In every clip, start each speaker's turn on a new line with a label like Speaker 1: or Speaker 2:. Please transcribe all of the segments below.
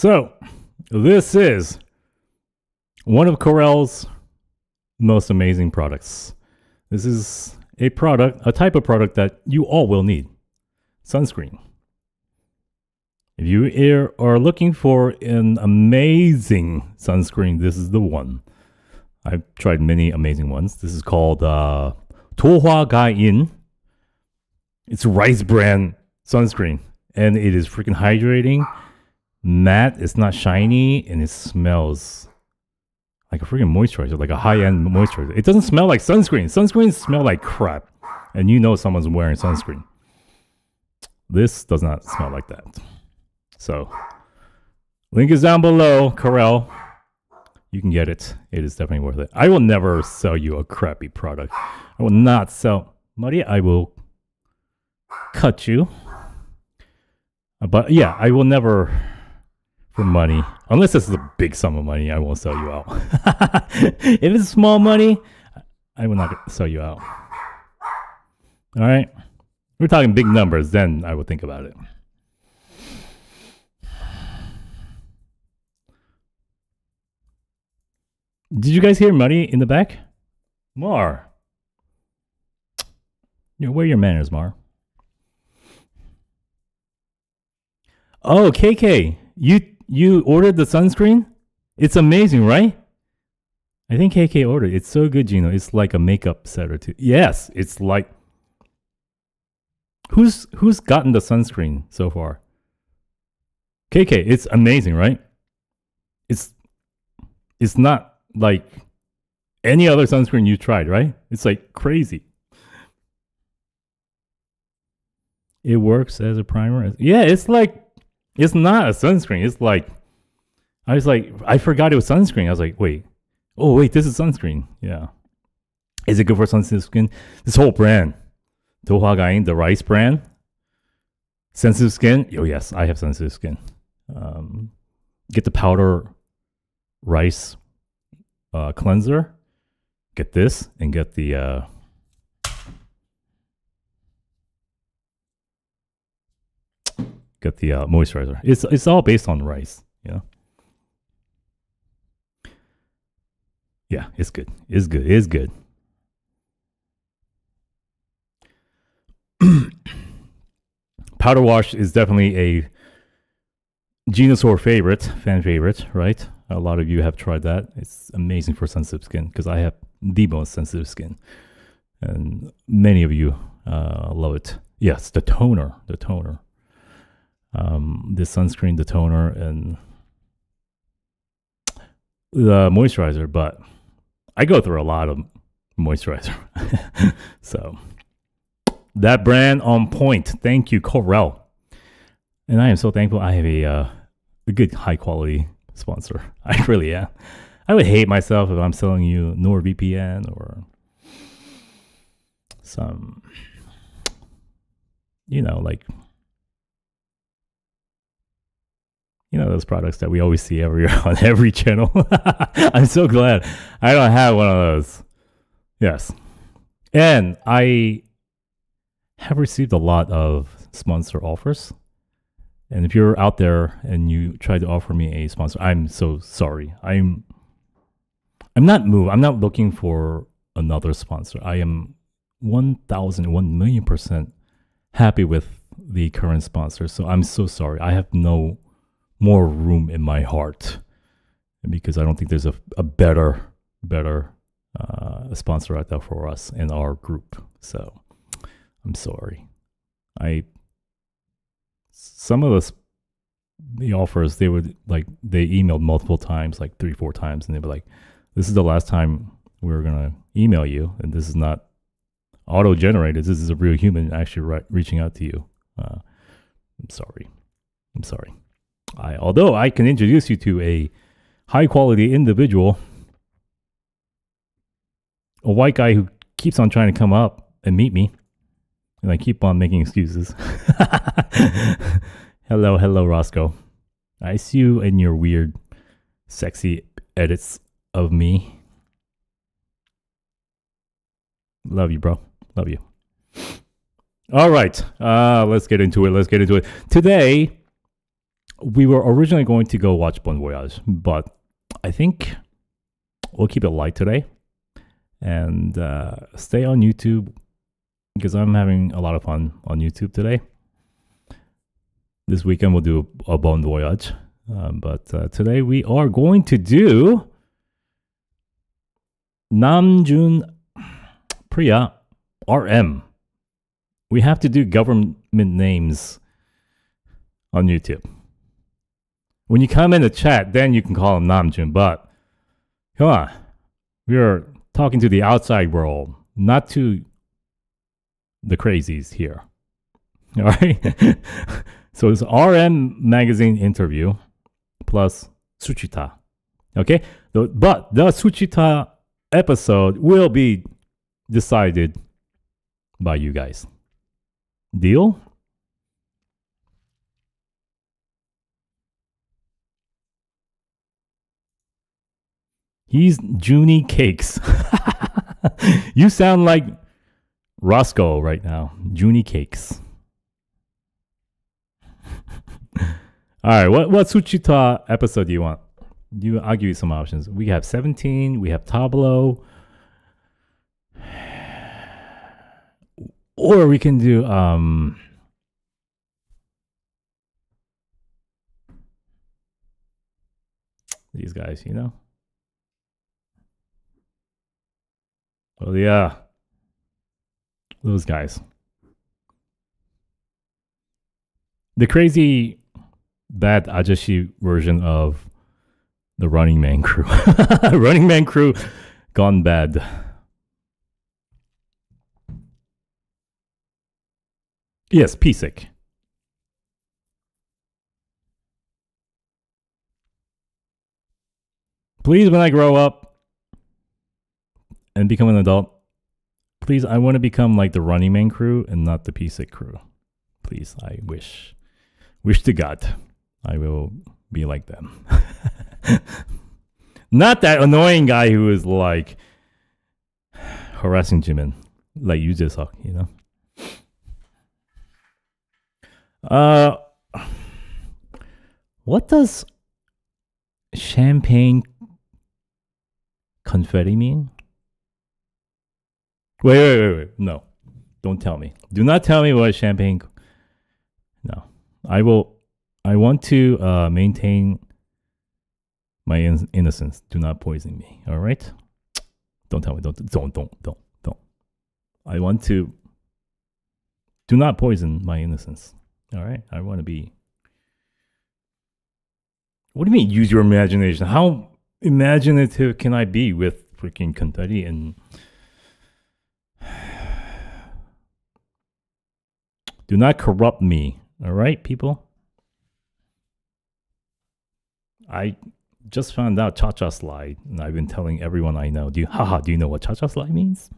Speaker 1: So, this is one of Corel's most amazing products. This is a type of product that you all will need. Sunscreen. If you are looking for an amazing sunscreen, this is the one. I've tried many amazing ones. This is called Tohwa Ga-in. It's rice bran sunscreen. And it is freaking hydrating, matte, it's not shiny, and it smells like a freaking moisturizer, like a high-end moisturizer. It doesn't smell like sunscreen. Sunscreens smell like crap. And you know someone's wearing sunscreen. This does not smell like that. So, link is down below, Corel. You can get it. It is definitely worth it. I will never sell you a crappy product. I will not sell. Maria, I will cut you. But yeah, I will never, for money, unless this is a big sum of money, I won't sell you out. If it's small money, I will not sell you out. All right? We're talking big numbers, then I will think about it. Did you guys hear money in the back? Mar. Where are your manners, Mar? Oh, KK, you ordered the sunscreen? It's amazing, right? I think KK ordered. It's so good, Gino. It's like a makeup set or two. Yes, it's like. Who's gotten the sunscreen so far? KK, it's amazing, right? It's not like any other sunscreen you tried, right? It's like crazy. It works as a primer. Yeah, it's like. It's not a sunscreen. It's like, I forgot it was sunscreen. I was like, wait. Oh, wait, this is sunscreen. Yeah. Is it good for sensitive skin? This whole brand, Tohwa Ga-in, the rice brand. Sensitive skin? Oh, yes, I have sensitive skin. Get the powder rice cleanser. Get this and get the... Get the moisturizer. It's all based on rice, you know. Yeah, it's good. It's good. It's good. Powder wash is definitely a Genosaur fan favorite, right? A lot of you have tried that. It's amazing for sensitive skin because I have the most sensitive skin, and many of you love it. Yes, the toner. The sunscreen, the toner, and the moisturizer, but I go through a lot of moisturizer. So that brand on point. Thank you, Corel. And I am so thankful I have a good high quality sponsor. I really am. I would hate myself if I'm selling you NordVPN or some, like, those products that we always see on every channel. I'm so glad I don't have one of those. Yes. And I have received a lot of sponsor offers. And if you're out there and you try to offer me a sponsor, I'm so sorry. I'm not moved. I'm not looking for another sponsor. I am 1,000,000% happy with the current sponsor. So I'm so sorry. I have no more room in my heart because I don't think there's a better sponsor out there for us in our group. So I'm sorry. Some of the offers, they emailed multiple times, like 3-4 times, and they were like, this is the last time we're gonna email you, and this is not auto generated. This is a real human actually reaching out to you. I'm sorry. Although I can introduce you to a high quality individual, a white guy who keeps on trying to come up and meet me, and I keep on making excuses. Hello, Roscoe. I see you in your weird, sexy edits of me. Love you, bro. Love you. All right, let's get into it. Today, we were originally going to go watch Bon Voyage, but I think we'll keep it light today and stay on YouTube because I'm having a lot of fun on YouTube today. This weekend we'll do a Bon Voyage, but today we are going to do Namjoon Priya RM. We have to do government names on YouTube. When you come in the chat, then you can call him Namjoon, but come on. We are talking to the outside world, not to the crazies here. All right? So it's RM magazine interview plus Suchita. Okay? But the Suchita episode will be decided by you guys. Deal? He's Junie Cakes. You sound like Roscoe right now. Junie Cakes. All right, what Suchita episode do you want? I'll give you some options. We have 17. We have Tableau. Or we can do these guys, you know? Oh yeah. Those guys. The crazy bad Ajashi version of the Running Man crew. Running Man crew gone bad. Yes, Pisik. Please, when I grow up and become an adult, please, I want to become like the Running Man crew and not the Pisik crew. Please, I wish. Wish to God I will be like them. Not that annoying guy who is like harassing Jimin, like Yu Jae-suk, you know? What does champagne confetti mean? Wait. No. Don't tell me. Do not tell me what champagne. No. I want to maintain my innocence. Do not poison me. All right? Don't tell me. Don't. I want to. Do not poison my innocence. All right? I want to be. What do you mean use your imagination? How imaginative can I be with freaking confetti and. Do not corrupt me. All right, people? I just found out cha-cha slide, and I've been telling everyone I know. Do you know what cha-cha slide means?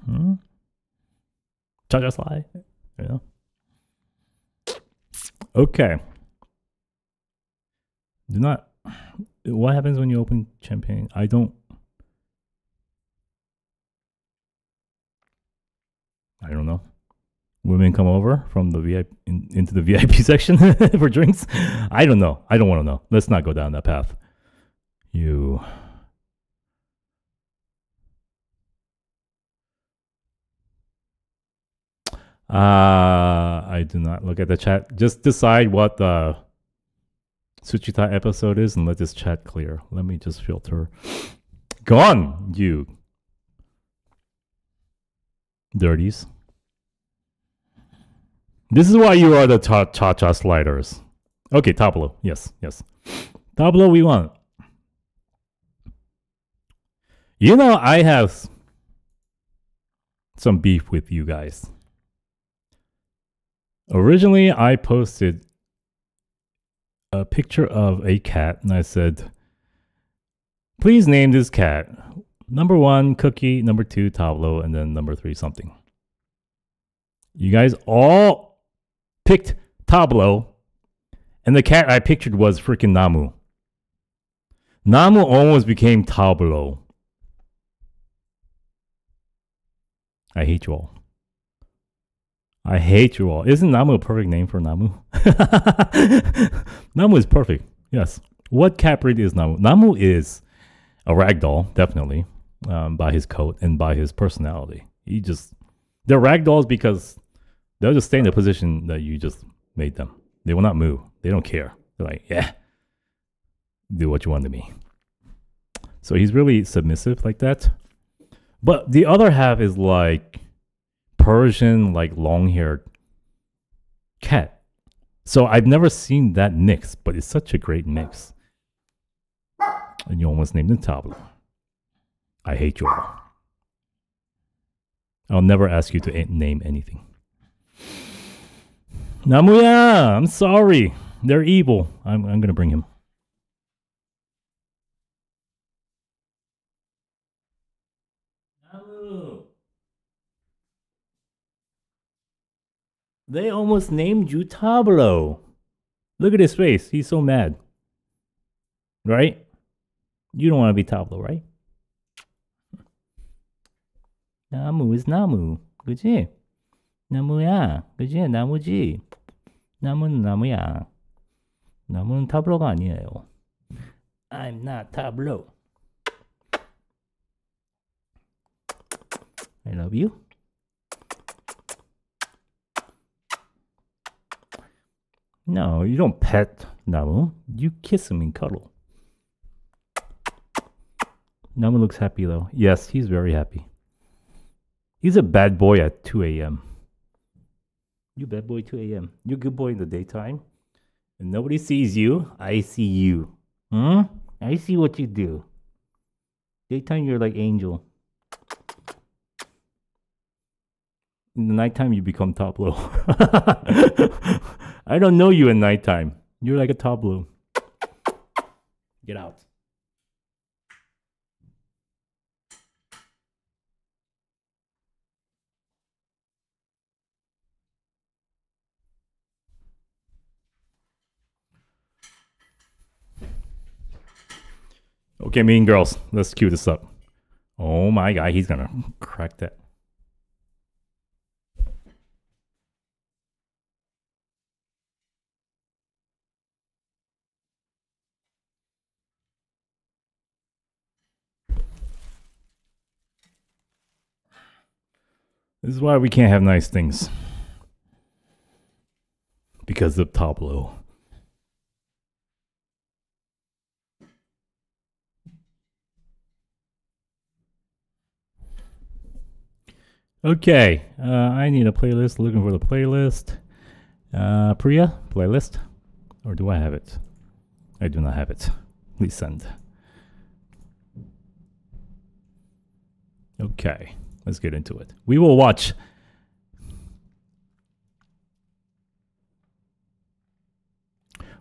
Speaker 1: Cha-cha slide? You know? Okay. Do not... What happens when you open champagne? I don't know. Women come over from the VIP into the VIP section for drinks. I don't know. I don't want to know. Let's not go down that path. I do not look at the chat. Just decide what the Suchita episode is and let this chat clear. Let me just filter. Gone, you dirties. This is why you are the cha-cha sliders. Okay, Tableau. Yes. Tableau we want. You know, I have some beef with you guys. Originally, I posted a picture of a cat and I said, please name this cat. Number 1, Cookie. Number 2, Tableau. And then number 3, something. You guys all picked Tableau, and the cat I pictured was freaking Namu. Namu almost became Tableau. I hate you all. I hate you all. Isn't Namu a perfect name for Namu? Namu is perfect. Yes. What cat breed is Namu? Namu is a ragdoll, definitely, by his coat and by his personality. They're ragdolls because they'll just stay in the position that you just made them. They will not move. They don't care. They're like, yeah, do what you want to me. So he's really submissive like that. But the other half is like Persian, like long-haired cat. So I've never seen that mix, but it's such a great mix. And you almost named it Tablo. I hate you all. I'll never ask you to name anything. Namuya, I'm sorry. They're evil. I'm going to bring him. Namu. They almost named you Tablo. Look at his face. He's so mad. Right? You don't want to be Tablo, right? 나무 is 나무. 그치? 나무야. 그치? 나무지. 나무는 나무야. 나무는 타블로가 아니에요. I'm not tableau. I love you. No, you don't pet Namu. You kiss him and cuddle. Namu looks happy though. Yes, he's very happy. He's a bad boy at 2 a.m. You bad boy 2 a.m. You're a good boy in the daytime. And nobody sees you. I see you. I see what you do. Daytime, you're like angel. In the nighttime, you become top low. I don't know you in nighttime. You're like a top blue. Get out. Okay, mean girls, let's cue this up. Oh my god, he's gonna crack that. This is why we can't have nice things. Because of Tableau. Okay, I need a playlist. Looking for the playlist. Priya, playlist? Or do I have it? I do not have it. Please send. Okay, let's get into it. We will watch.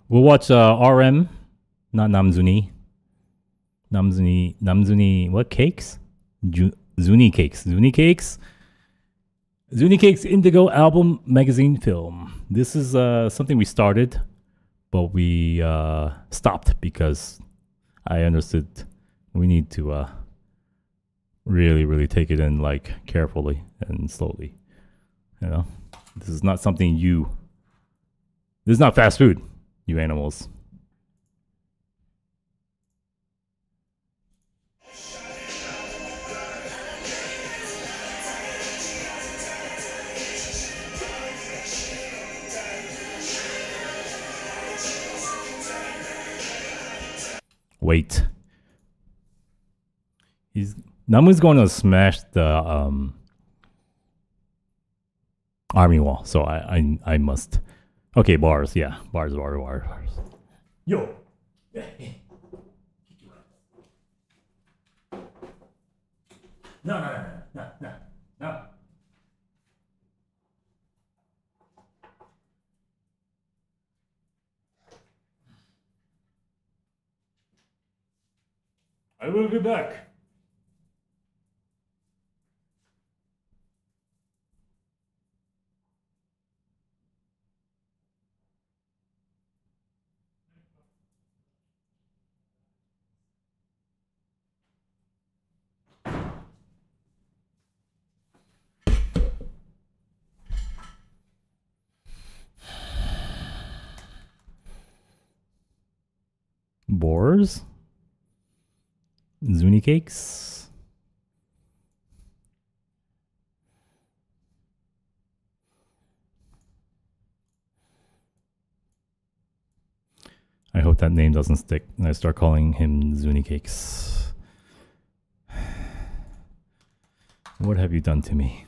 Speaker 1: We'll watch RM, not Namzuni. Namzuni, what cakes? Zuni cakes. Zuni cakes. Zuni Cakes Indigo album magazine film. This is something we started, but we stopped because I understood we need to really take it in like carefully and slowly. You know, this is not something this is not fast food, you animals. Wait. Namu's going to smash the army wall, so I must. Okay, bars, yeah, bars. Yo. No. I will be back. Boars? Zuni cakes? I hope that name doesn't stick and I start calling him Zuni cakes. What have you done to me?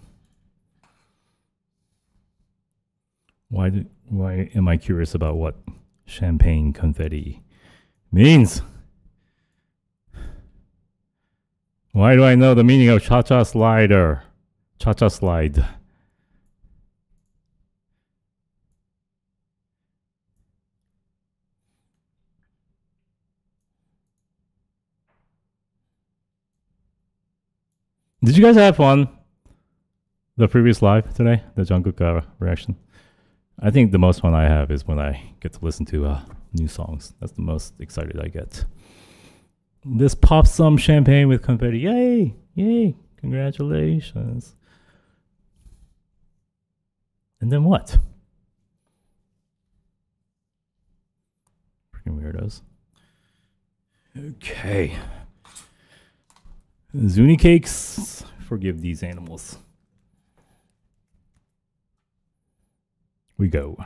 Speaker 1: Why am I curious about what champagne confetti means? Why do I know the meaning of cha-cha slider? Cha-cha slide. Did you guys have fun? The previous live today? The Jungkook reaction? I think the most fun I have is when I get to listen to new songs. That's the most excited I get. Let's pop some champagne with confetti. Yay! Yay! Congratulations. And then what? Freaking weirdos. Okay. Zuni cakes. Forgive these animals. We go.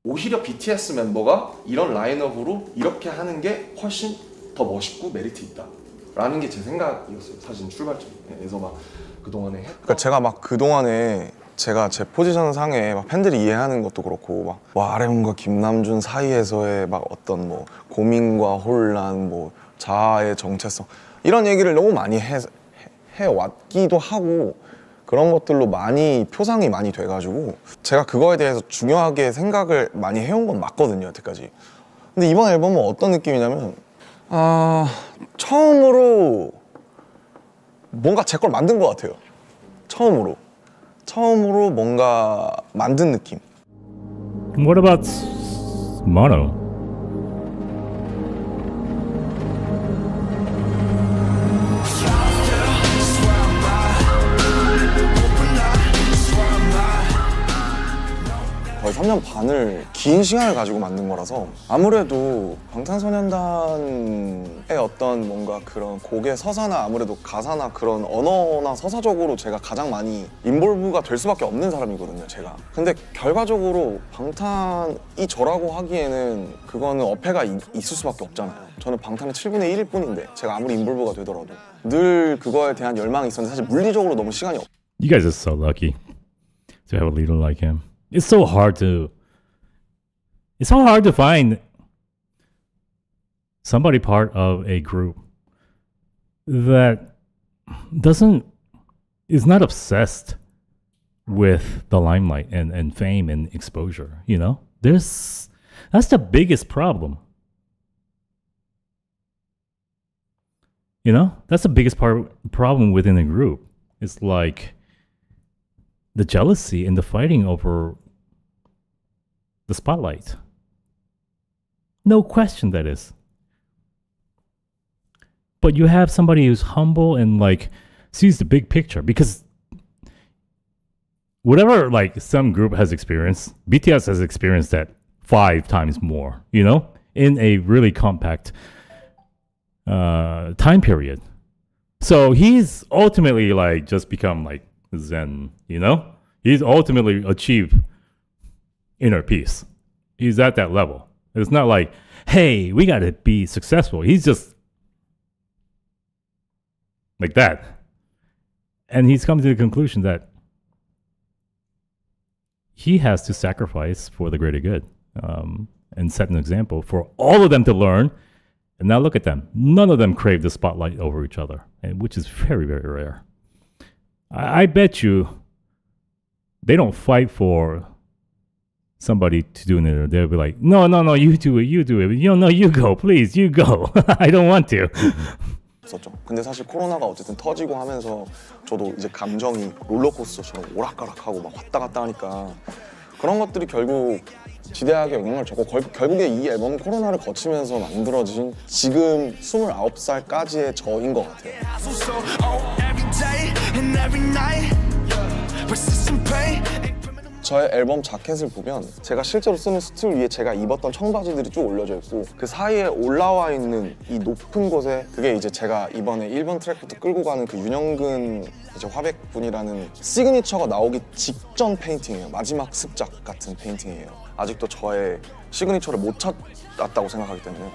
Speaker 2: 오히려 BTS 멤버가 이런 라인업으로 이렇게 하는 게 훨씬 더 멋있고 메리트 있다 라는 게 제 생각이었어요. 사실 출발점에서 막 그동안에
Speaker 3: 그러니까 제가 막 그동안에 제가 제 포지션 상에 막 팬들이 이해하는 것도 그렇고 막 와 아레몬과 김남준 사이에서의 막 어떤 뭐 고민과 혼란 뭐 자아의 정체성 이런 얘기를 너무 많이 해왔기도 하고 그런 것들로 많이 표상이 많이 돼가지고 제가 그거에 대해서 중요하게 생각을 많이 해온 건 맞거든요 여태까지. 근데 이번 앨범은 어떤 느낌이냐면 처음으로 뭔가 제 걸 만든 것 같아요. 처음으로 뭔가 만든 느낌.
Speaker 1: What about mono?
Speaker 3: 거의 3년 반을 긴 시간을 가지고 만든 거라서 아무래도 방탄소년단의 어떤 뭔가 그런 곡의 서사나 아무래도 가사나 그런 언어나 서사적으로 제가 가장 많이 인볼브가 될 수밖에 없는 사람이거든요 제가. 근데 결과적으로 방탄이 저라고 하기에는 그거는 어폐가 있을 수밖에 없잖아요. 저는 방탄의 7분의 1일 뿐인데 제가 아무리 인볼브가 되더라도 늘 그거에 대한 열망이 있었는데 사실 물리적으로 너무 시간이 없어요.
Speaker 1: You guys are so lucky to have a leader like him. It's so hard to find somebody part of a group that is not obsessed with the limelight and fame and exposure, you know? That's the biggest problem. You know? That's the biggest problem within a group. It's like the jealousy and the fighting over the spotlight. No question that is. But you have somebody who's humble and like sees the big picture, because whatever like some group has experienced, BTS has experienced that 5 times more, you know, in a really compact time period. So he's ultimately like just become like Zen, you know? He's ultimately achieved inner peace. He's at that level. It's not like, hey, we gotta be successful. He's just like that. And he's come to the conclusion that he has to sacrifice for the greater good, and set an example for all of them to learn. And now look at them. None of them crave the spotlight over each other, and which is very, very rare. I bet you they don't fight for somebody to do it. They'll be like, no, you do it. No, you go, please, you go. I don't want to.
Speaker 3: 있었죠. 근데 사실 코로나가 어쨌든 터지고 하면서 저도 이제 감정이 롤러코스터처럼 오락가락하고 막 왔다 갔다 하니까 그런 것들이 결국 지대하게 영향을 줬고 결국에 이 앨범은 코로나를 거치면서 만들어진 지금 29살까지의 저인 것 같아요. 저의 앨범 자켓을 보면 제가 실제로 쓰는 스틸 위에 제가 입었던 청바지들이 쭉 올려져 있고 그 사이에 올라와 있는 이 높은 곳에 그게 이제 제가 이번에 1번 트랙부터 끌고 가는 그 윤영근 이제 화백분이라는 시그니처가 나오기 직전 페인팅이에요. 마지막 습작 같은 페인팅이에요. 아직도 저의 시그니처를 못 찾았다고 생각하기 때문에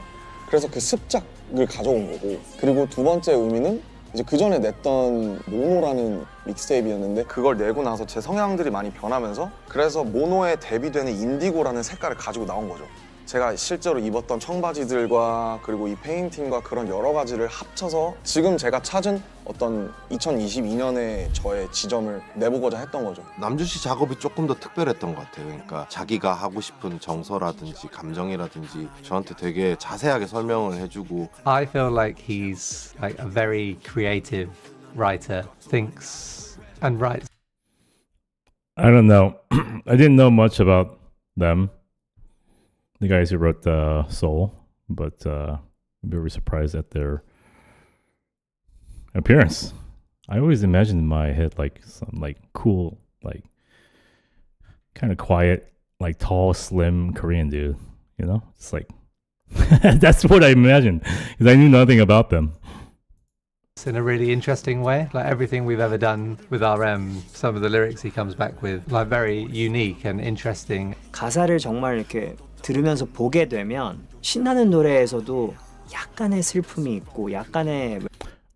Speaker 3: 그래서 그 습작을 가져온 거고 그리고 두 번째 의미는 이제 그 전에 냈던 모노라는 믹스테이프였는데 그걸 내고 나서 제 성향들이 많이 변하면서 그래서 모노에 대비되는 인디고라는 색깔을 가지고 나온 거죠. 제가 실제로 입었던 청바지들과 그리고 이 페인팅과 그런 여러 가지를 합쳐서 지금 제가 찾은 어떤 2022년의 저의 지점을 내보고자 했던 거죠.
Speaker 4: 남준 씨 작업이 조금 더 특별했던 것 같아요. 그러니까 자기가 하고 싶은 정서라든지 감정이라든지 저한테 되게 자세하게 설명을 해주고
Speaker 5: I feel like he's like a very creative writer, thinks and writes.
Speaker 1: I don't know. I didn't know much about them, the guys who wrote Soul, but I'm very surprised at their appearance. I always imagined in my head like some like cool, like kind of quiet, like tall, slim Korean dude. You know, it's like that's what I imagined because I knew nothing about them.
Speaker 5: In a really interesting way, like everything we've ever done with RM, some of the lyrics he comes back with, like very unique and interesting.
Speaker 6: 가사를 정말 이렇게 들으면서 보게 되면 신나는 노래에서도 약간의 슬픔이 있고 약간의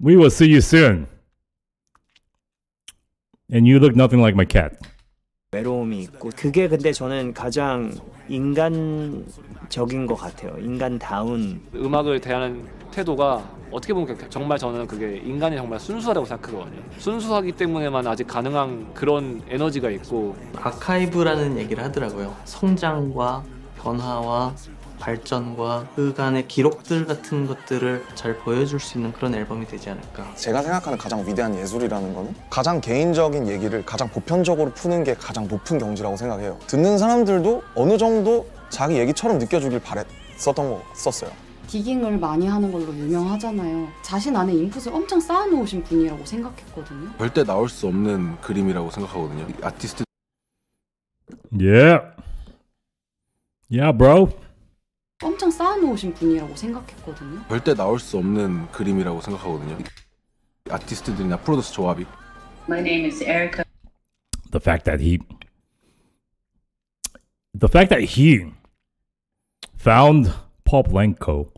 Speaker 1: We will see you soon. And you look nothing like my cat.
Speaker 6: 외로움이 있고 그게 근데 저는 가장 인간적인 것 같아요. 인간다운
Speaker 7: 음악을 대하는 태도가 어떻게 보면 정말 저는 그게 인간이 정말 순수하다고 생각하거든요. 순수하기 때문에만 아직 가능한 그런 에너지가 있고
Speaker 8: 아카이브라는 얘기를 하더라고요. 성장과 변화와 발전과 그간의 기록들 같은 것들을 잘 보여줄 수 있는 그런 앨범이 되지 않을까.
Speaker 3: 제가 생각하는 가장 위대한 예술이라는 거는 가장 개인적인 얘기를 가장 보편적으로 푸는 게 가장 높은 경지라고 생각해요. 듣는 사람들도 어느 정도 자기 얘기처럼 느껴주길 썼어요.
Speaker 9: 디깅을 많이 하는 걸로 유명하잖아요. 자신 안에 인풋을 엄청 쌓아놓으신 분이라고 생각했거든요.
Speaker 4: 절대 나올 수 없는 그림이라고 생각하거든요. 아티스트
Speaker 1: Yeah. Yeah, bro.
Speaker 9: 엄청 쌓아놓으신 분이라고 생각했거든요.
Speaker 4: 절대 나올 수 없는 그림이라고 생각하거든요. 아티스트들이나 프로듀서 조합이.
Speaker 10: My name is Erica.
Speaker 1: The fact that he found Paul Blanco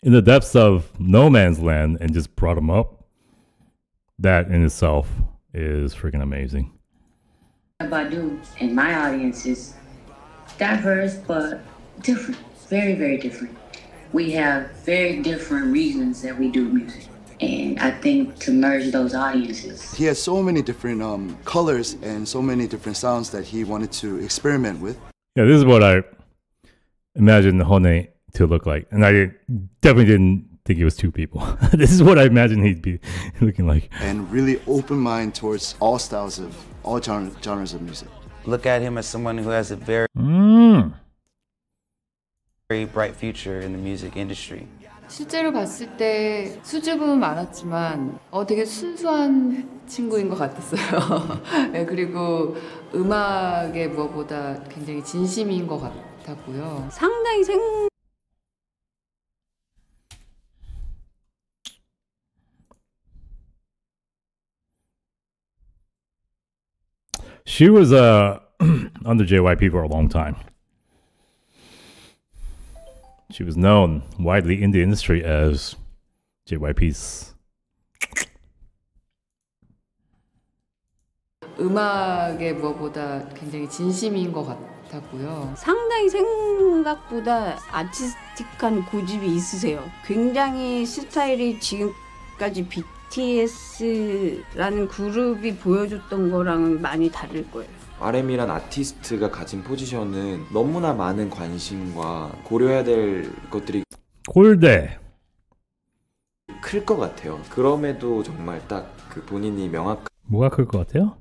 Speaker 1: in the depths of no man's land and just brought him up, that in itself is freaking amazing.
Speaker 10: Badu and my audience is diverse but different, very, very different. We have very different reasons that we do music. And I think to merge those audiences.
Speaker 11: He has so many different colors and so many different sounds that he wanted to experiment with.
Speaker 1: Yeah, this is what I imagined Hone to look like. And I definitely didn't think it was two people. This is what I imagined he'd be looking like.
Speaker 11: And really open mind towards all styles of all genres of music.
Speaker 12: Look at him as someone who has a very bright future in the music industry.
Speaker 13: 실제로 봤을 때 수줍음은 많았지만 되게 순수한 친구인 것 같았어요. 네, 그리고 음악에 무엇보다 굉장히 진심인 것 같았고요. 상당히
Speaker 1: She was under JYP for a long time. She was known widely in the industry as JYP's.
Speaker 13: 음악에 무엇보다 굉장히 진심인 것 같았고요.
Speaker 14: 상당히 생각보다 아티스틱한 고집이 있으세요. 굉장히 스타일이 지금까지 BTS라는 그룹이 보여줬던 거랑은 많이 다를 거예요.
Speaker 15: RM이란 아티스트가 가진 포지션은 너무나 많은 관심과 고려해야 될 것들이
Speaker 1: 골대
Speaker 15: 클 것 같아요. 그럼에도 정말 딱 그 본인이 명확한
Speaker 1: 뭐가 클 것 같아요?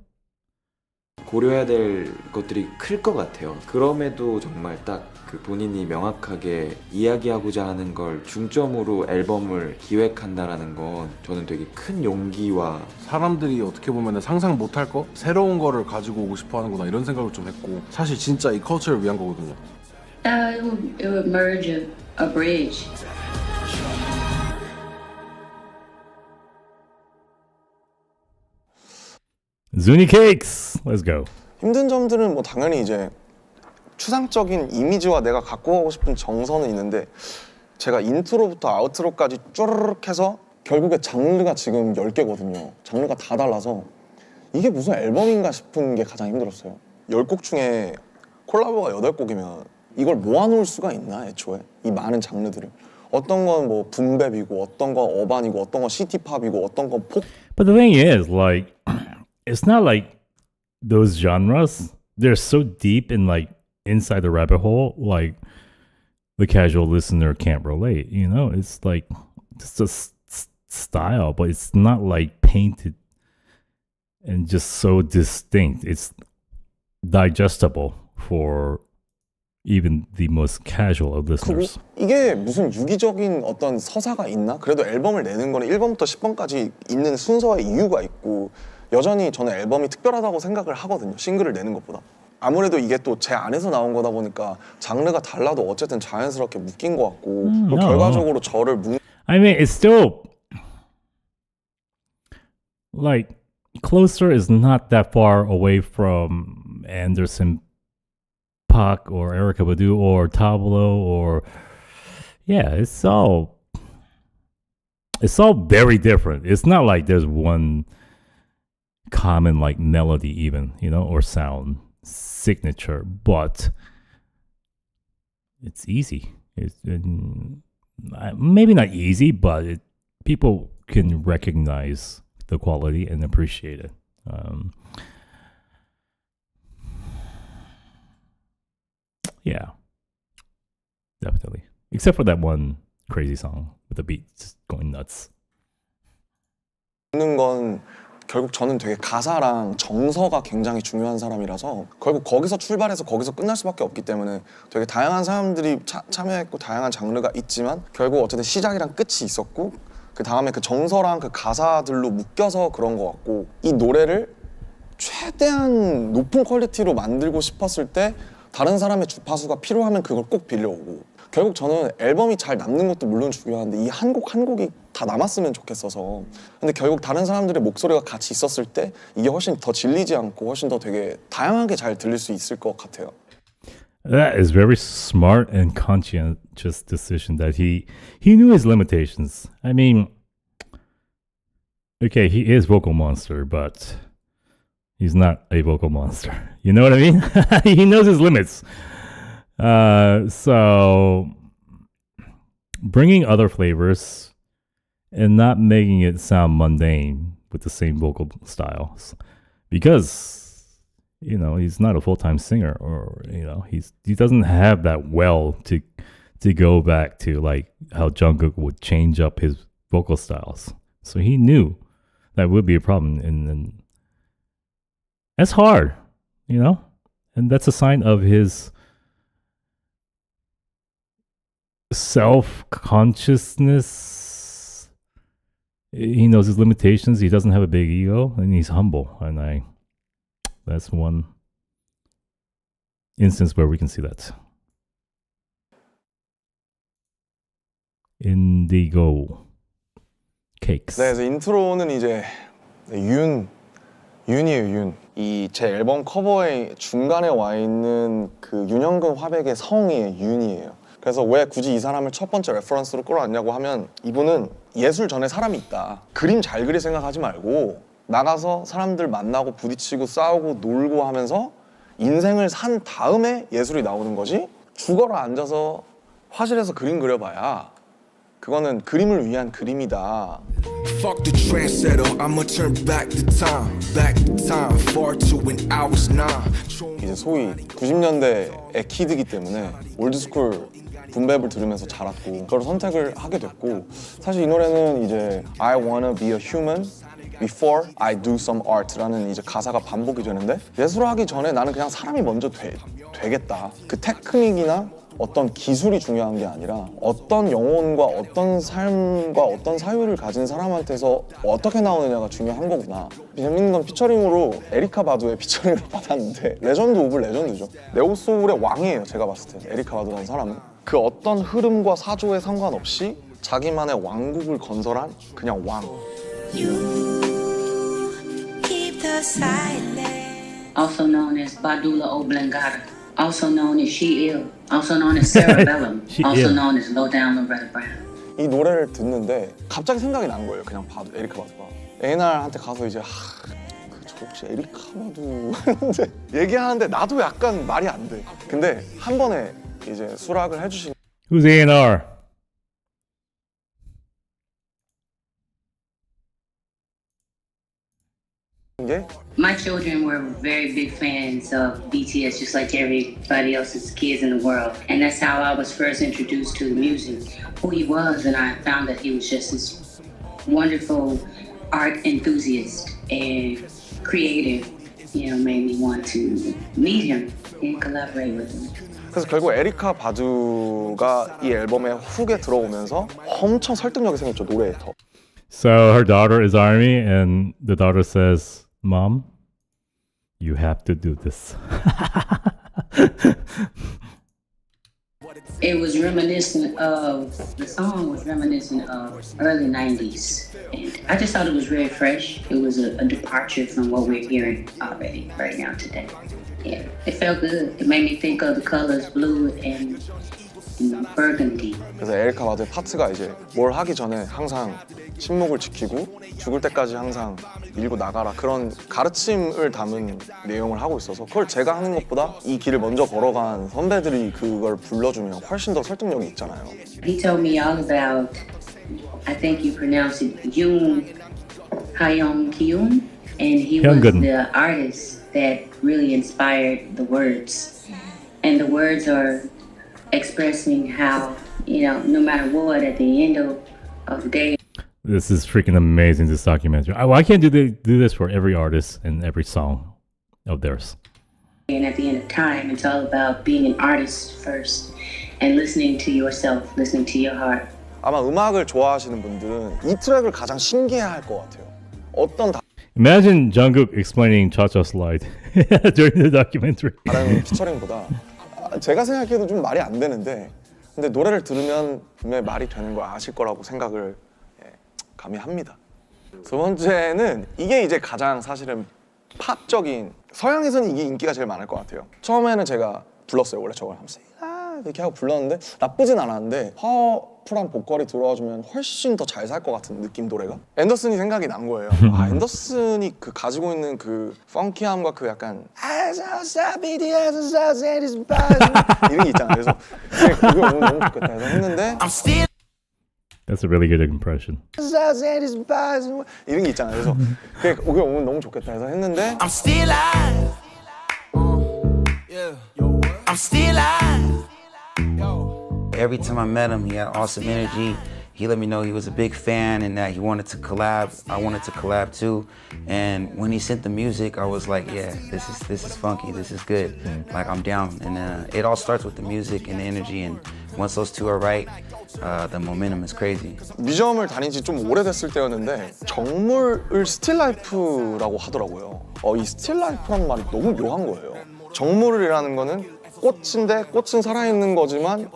Speaker 15: 고려해야 될 것들이 클 것 같아요. 그럼에도 정말 딱 그 본인이 명확하게 이야기하고자 하는 걸 중점으로 앨범을 기획한다라는 건 저는 되게 큰 용기와
Speaker 4: 사람들이 어떻게 보면 상상 못할 거? 새로운 거를 가지고 오고 싶어 하는구나 이런 생각을 좀 했고 사실 진짜 이 컬처를 위한 거거든요.
Speaker 10: It would merge a bridge.
Speaker 1: Zuni Cakes! Let's go.
Speaker 3: 힘든 점들은 뭐 당연히 이제 추상적인 이미지와 내가 갖고 가고 싶은 정서는 있는데 제가 인트로부터 아우트로까지 쪼르륵 해서 결국에 장르가 지금 10개거든요. 장르가 다 달라서 이게 무슨 앨범인가 싶은 게 가장 힘들었어요. 10곡 중에 콜라보가 8곡이면 이걸 모아놓을 수가 있나 애초에? 이 많은 장르들을. 어떤 건 뭐 붐랩이고 어떤 건 어반이고 어떤 건 시티팝이고 어떤 건 팝.
Speaker 1: But the thing is, like, it's not like those genres, they're so deep in like inside the rabbit hole, like the casual listener can't relate, you know? It's like just a style, but it's not like painted and just so distinct. It's digestible for even the most casual of listeners.
Speaker 3: 이게 무슨 유기적인 어떤 서사가 있나? 그래도 앨범을 내는 거는 1번부터 10번까지 있는 순서의 이유가 있고 여전히 저는 앨범이 특별하다고 생각을 하거든요. 싱글을 내는 것보다. 아무래도 이게 또 제 안에서 나온 거다 보니까 장르가 달라도 어쨌든 자연스럽게 묶인 것 같고 뭐
Speaker 1: No.
Speaker 3: 결과적으로 저를
Speaker 1: I mean, it's still like Closer is not that far away from Anderson .Paak or Erykah Badu or Tablo or it's all very different. It's not like there's one common like melody even, you know, or sound signature, but it's easy. It's maybe not easy, but people can recognize the quality and appreciate it. Yeah, definitely. Except for that one crazy song with the beat just going nuts.
Speaker 3: 묻는 건 결국 저는 되게 가사랑 정서가 굉장히 중요한 사람이라서 결국 거기서 출발해서 거기서 끝날 수밖에 없기 때문에 되게 다양한 사람들이 참여했고 다양한 장르가 있지만 결국 어쨌든 시작이랑 끝이 있었고 그 다음에 그 정서랑 그 가사들로 묶여서 그런 것 같고 이 노래를 최대한 높은 퀄리티로 만들고 싶었을 때 다른 사람의 주파수가 필요하면 그걸 꼭 빌려오고 결국 저는 앨범이 잘 남는 것도 물론 중요한데 이 한 곡 한 곡이 다 남았으면 좋겠어서 근데 결국 다른 사람들의 목소리가 같이 있었을 때 이게 훨씬 더 질리지 않고 훨씬 더 되게 다양하게 잘 들릴 수 있을 것 같아요.
Speaker 1: That is very smart and conscientious decision that he knew his limitations. I mean, okay, he is vocal monster, but he's not a vocal monster. You know what I mean? He knows his limits. So bringing other flavors and not making it sound mundane with the same vocal styles, because you know he's not a full-time singer, or you know he doesn't have that well to go back to like how Jungkook would change up his vocal styles. So he knew that would be a problem, and that's hard, you know, and that's a sign of his self-consciousness. He knows his limitations. He doesn't have a big ego, and he's humble. And that's one instance where we can see that. Indigo Cakes.
Speaker 3: 네, 그래서 인트로는 이제 윤이에요, 윤. 이 제 앨범 커버의 중간에 와 있는 그 윤형근 화백의 성이 윤이에요. 그래서 왜 굳이 이 사람을 첫 번째 레퍼런스로 끌어왔냐고 하면 이분은 예술 전에 사람이 있다. 그림 잘 그릴 생각하지 말고 나가서 사람들 만나고 부딪히고 싸우고 놀고 하면서 인생을 산 다음에 예술이 나오는 거지 죽어라 앉아서 화실에서 그림 그려봐야 그거는 그림을 위한 그림이다.
Speaker 16: Fuck the trendsetter, I'ma turn back the time far to when I was 9.
Speaker 3: 이제 소위 90년대의 키드이기 때문에 올드스쿨 붐랩을 들으면서 자랐고 그걸 선택을 하게 됐고 사실 이 노래는 이제 I wanna be a human Before I do some art라는 이제 가사가 반복이 되는데 예술을 하기 전에 나는 그냥 사람이 먼저 되겠다. 그 테크닉이나 어떤 기술이 중요한 게 아니라 어떤 영혼과 어떤 삶과 어떤 사유를 가진 사람한테서 어떻게 나오느냐가 중요한 거구나. 재밌는 건 피처링으로 에리카 바두의 피처링을 받았는데 레전드 오브 레전드죠. 네오소울의 왕이에요. 제가 봤을 때 에리카 바두라는 사람은 그 어떤 흐름과 사조에 상관없이 자기만의 왕국을 건설한 그냥 왕.
Speaker 10: Also known as Badula Oblongata, also known as She Ill, also known as Cerebellum, also known as Low Down Loretta Brown.
Speaker 3: 이 노래를 듣는데 갑자기 생각이 난 거예요. 그냥 에리카 바두가. 에이날한테 가서 이제 저 혹시 에리카 바두 얘기하는데 나도 약간 말이 안 돼. 근데 한 번에 이제 수락을 해주신.
Speaker 1: Who's A&R?
Speaker 10: My children were very big fans of BTS, just like everybody else's kids in the world. And that's how I was first introduced to the music, who he was, and I found that he was just this wonderful art enthusiast and creative, made me want to meet him and collaborate with him.
Speaker 3: 그래서 결국 에리카 바두가 이 앨범의 훅에 들어오면서 엄청 설득력이 생겼죠, 노래에 더.
Speaker 1: So her daughter is ARMY and the daughter says, Mom, you have to do this.
Speaker 10: It was reminiscent of, the song was reminiscent of early 90s. And I just thought it was very fresh. It was a departure from what we're hearing already right now today. Yeah, it felt good. It made me think of the colors blue and burgundy.
Speaker 3: 그래서 에리카 바두의 파트가 이제 뭘 하기 전에 항상 침묵을 지키고 죽을 때까지 항상 밀고 나가라 그런 가르침을 담은 내용을 하고 있어서 그걸 제가 하는 것보다 이 길을 먼저 걸어간 선배들이 그걸 불러주면 훨씬 더 설득력이 있잖아요.
Speaker 10: He told me all about, I think you pronounce it Yoon Hayoung Kyun, and he was the artist that really inspired the words. And the words are expressing how, no matter what, at the end of the day.
Speaker 1: This is freaking amazing, this documentary. Why can't do this for every artist and every song of theirs?
Speaker 10: And at the end of time, it's all about being an artist first and listening to yourself, listening to your heart.
Speaker 3: 아마 음악을 좋아하시는 분들은 이 트랙을 가장 신기해할 것 같아요. 어떤
Speaker 1: Imagine Jungkook explaining Cha-Cha Slide during the documentary.
Speaker 3: 다른 피처링보다 제가 생각해도 좀 말이 안 되는데 근데 노래를 들으면 분명히 말이 되는 걸 아실 거라고 생각을 감히 합니다. 두 번째는 이게 이제 가장 사실은 팝적인 서양에서는 이게 인기가 제일 많을 것 같아요. 처음에는 제가 불렀어요. 원래 저걸 하면서 이렇게 하고 불렀는데 나쁘진 않았는데 파워풀한 보컬이 들어와주면 훨씬 더 잘 살 것 같은 느낌 노래가 앤더슨이 생각이 난 거예요. 앤더슨이 그 가지고 있는 그 펑키함과 그 약간 이런 게 있잖아요. 그래서 그게 오늘 너무 좋겠다 해서 했는데
Speaker 1: That's a really good impression.
Speaker 3: 이런 게 있잖아요. 그래서 그게 오늘 너무 좋겠다 해서 했는데
Speaker 16: I'm still alive. I'm still alive.
Speaker 12: Every time I met him, he had awesome energy. He let me know he was a big fan and that he wanted to collab. I wanted to collab too. And when he sent the music, I was like, yeah, this is funky. This is good. Like I'm down. And it all starts with the music and the energy. And once those two are right, the momentum is crazy.
Speaker 3: 뮤지엄을 다닌 지 좀 오래됐을 때였는데 정물을 스틸라이프라고 하더라고요. 이 스틸라이프라는 말이 너무 묘한 거예요. 정물이라는 거는 꽃인데 꽃은 살아있는 거지만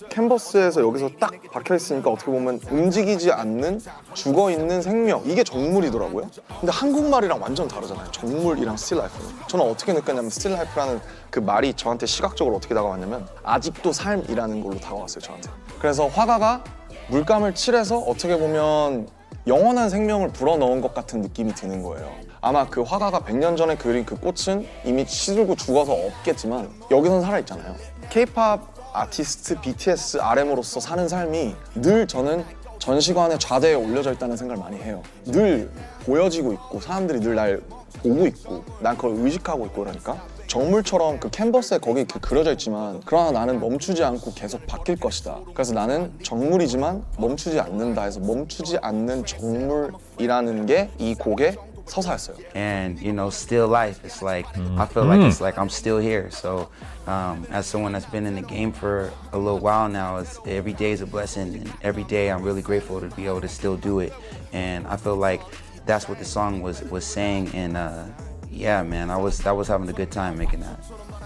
Speaker 3: 캔버스에서 여기서 딱 박혀있으니까 어떻게 보면 움직이지 않는 죽어있는 생명 이게 정물이더라고요. 근데 한국말이랑 완전 다르잖아요. 정물이랑 스틸라이프는. 저는 어떻게 느꼈냐면 스틸라이프라는 그 말이 저한테 시각적으로 어떻게 다가왔냐면 아직도 삶이라는 걸로 다가왔어요. 저한테. 그래서 화가가 물감을 칠해서 어떻게 보면 영원한 생명을 불어넣은 것 같은 느낌이 드는 거예요. 아마 그 화가가 100년 전에 그린 그 꽃은 이미 시들고 죽어서 없겠지만 여기선 살아있잖아요. K-POP 아티스트 BTS RM으로서 사는 삶이 늘 저는 전시관의 좌대에 올려져 있다는 생각을 많이 해요. 늘 보여지고 있고 사람들이 늘 날 보고 있고 난 그걸 의식하고 있고 그러니까 정물처럼 그 캔버스에 거기 이렇게 그려져 있지만 그러나 나는 멈추지 않고 계속 바뀔 것이다. 그래서 나는 정물이지만 멈추지 않는다 해서 멈추지 않는 정물이라는 게 이 곡의 서사였어요.
Speaker 12: And you know, still life. It's like I feel like it's like I'm still here. So as someone that's been in the game for a little while now, it's, every day is a blessing, and every day I'm really grateful to be able to still do it. And I feel like that's what the song was saying. And yeah, man, I was having a good time making that.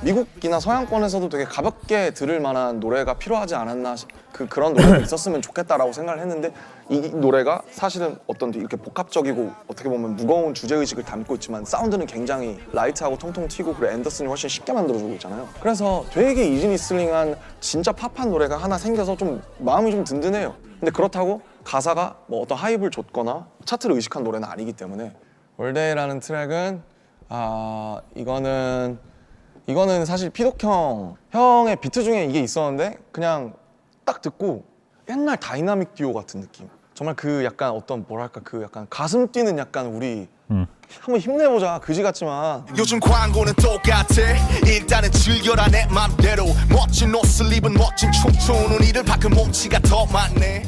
Speaker 3: 미국이나 서양권에서도 되게 가볍게 들을 만한 노래가 필요하지 않았나 그런 노래가 있었으면 좋겠다라고 생각을 했는데 이 노래가 사실은 어떤 이렇게 복합적이고 어떻게 보면 무거운 주제의식을 담고 있지만 사운드는 굉장히 라이트하고 통통 튀고 그리고 앤더슨이 훨씬 쉽게 만들어주고 있잖아요. 그래서 되게 이지리스닝한 진짜 팝한 노래가 하나 생겨서 좀 마음이 좀 든든해요. 근데 그렇다고 가사가 뭐 어떤 하이브를 줬거나 차트를 의식한 노래는 아니기 때문에 월데이라는 트랙은 이거는 사실 피독 형의 비트 중에 이게 있었는데 그냥 딱 듣고 옛날 다이나믹 듀오 같은 느낌. 정말 그 약간 어떤 뭐랄까 그 약간 가슴 뛰는 약간 우리 한번 힘내보자 그지 같지만
Speaker 16: 요즘 광고는 똑같아 일단은 즐겨라 내 맘대로 멋진 옷을 입은 멋진 춤추는 이들 밖은 몸치가 더 많네.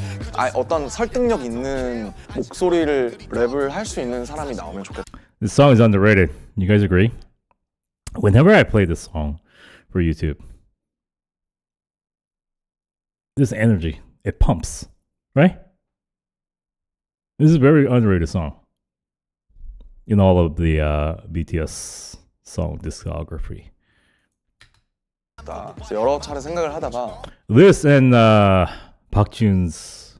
Speaker 3: 어떤 설득력 있는 목소리를 랩을 할 수 있는 사람이 나오면 좋겠다.
Speaker 1: This song is underrated. You guys agree? Whenever I play this song for YouTube, this energy, it pumps, right? This is a very underrated song in all of the BTS song discography.
Speaker 3: 여러 차례 생각을 하다가
Speaker 1: This and 박준's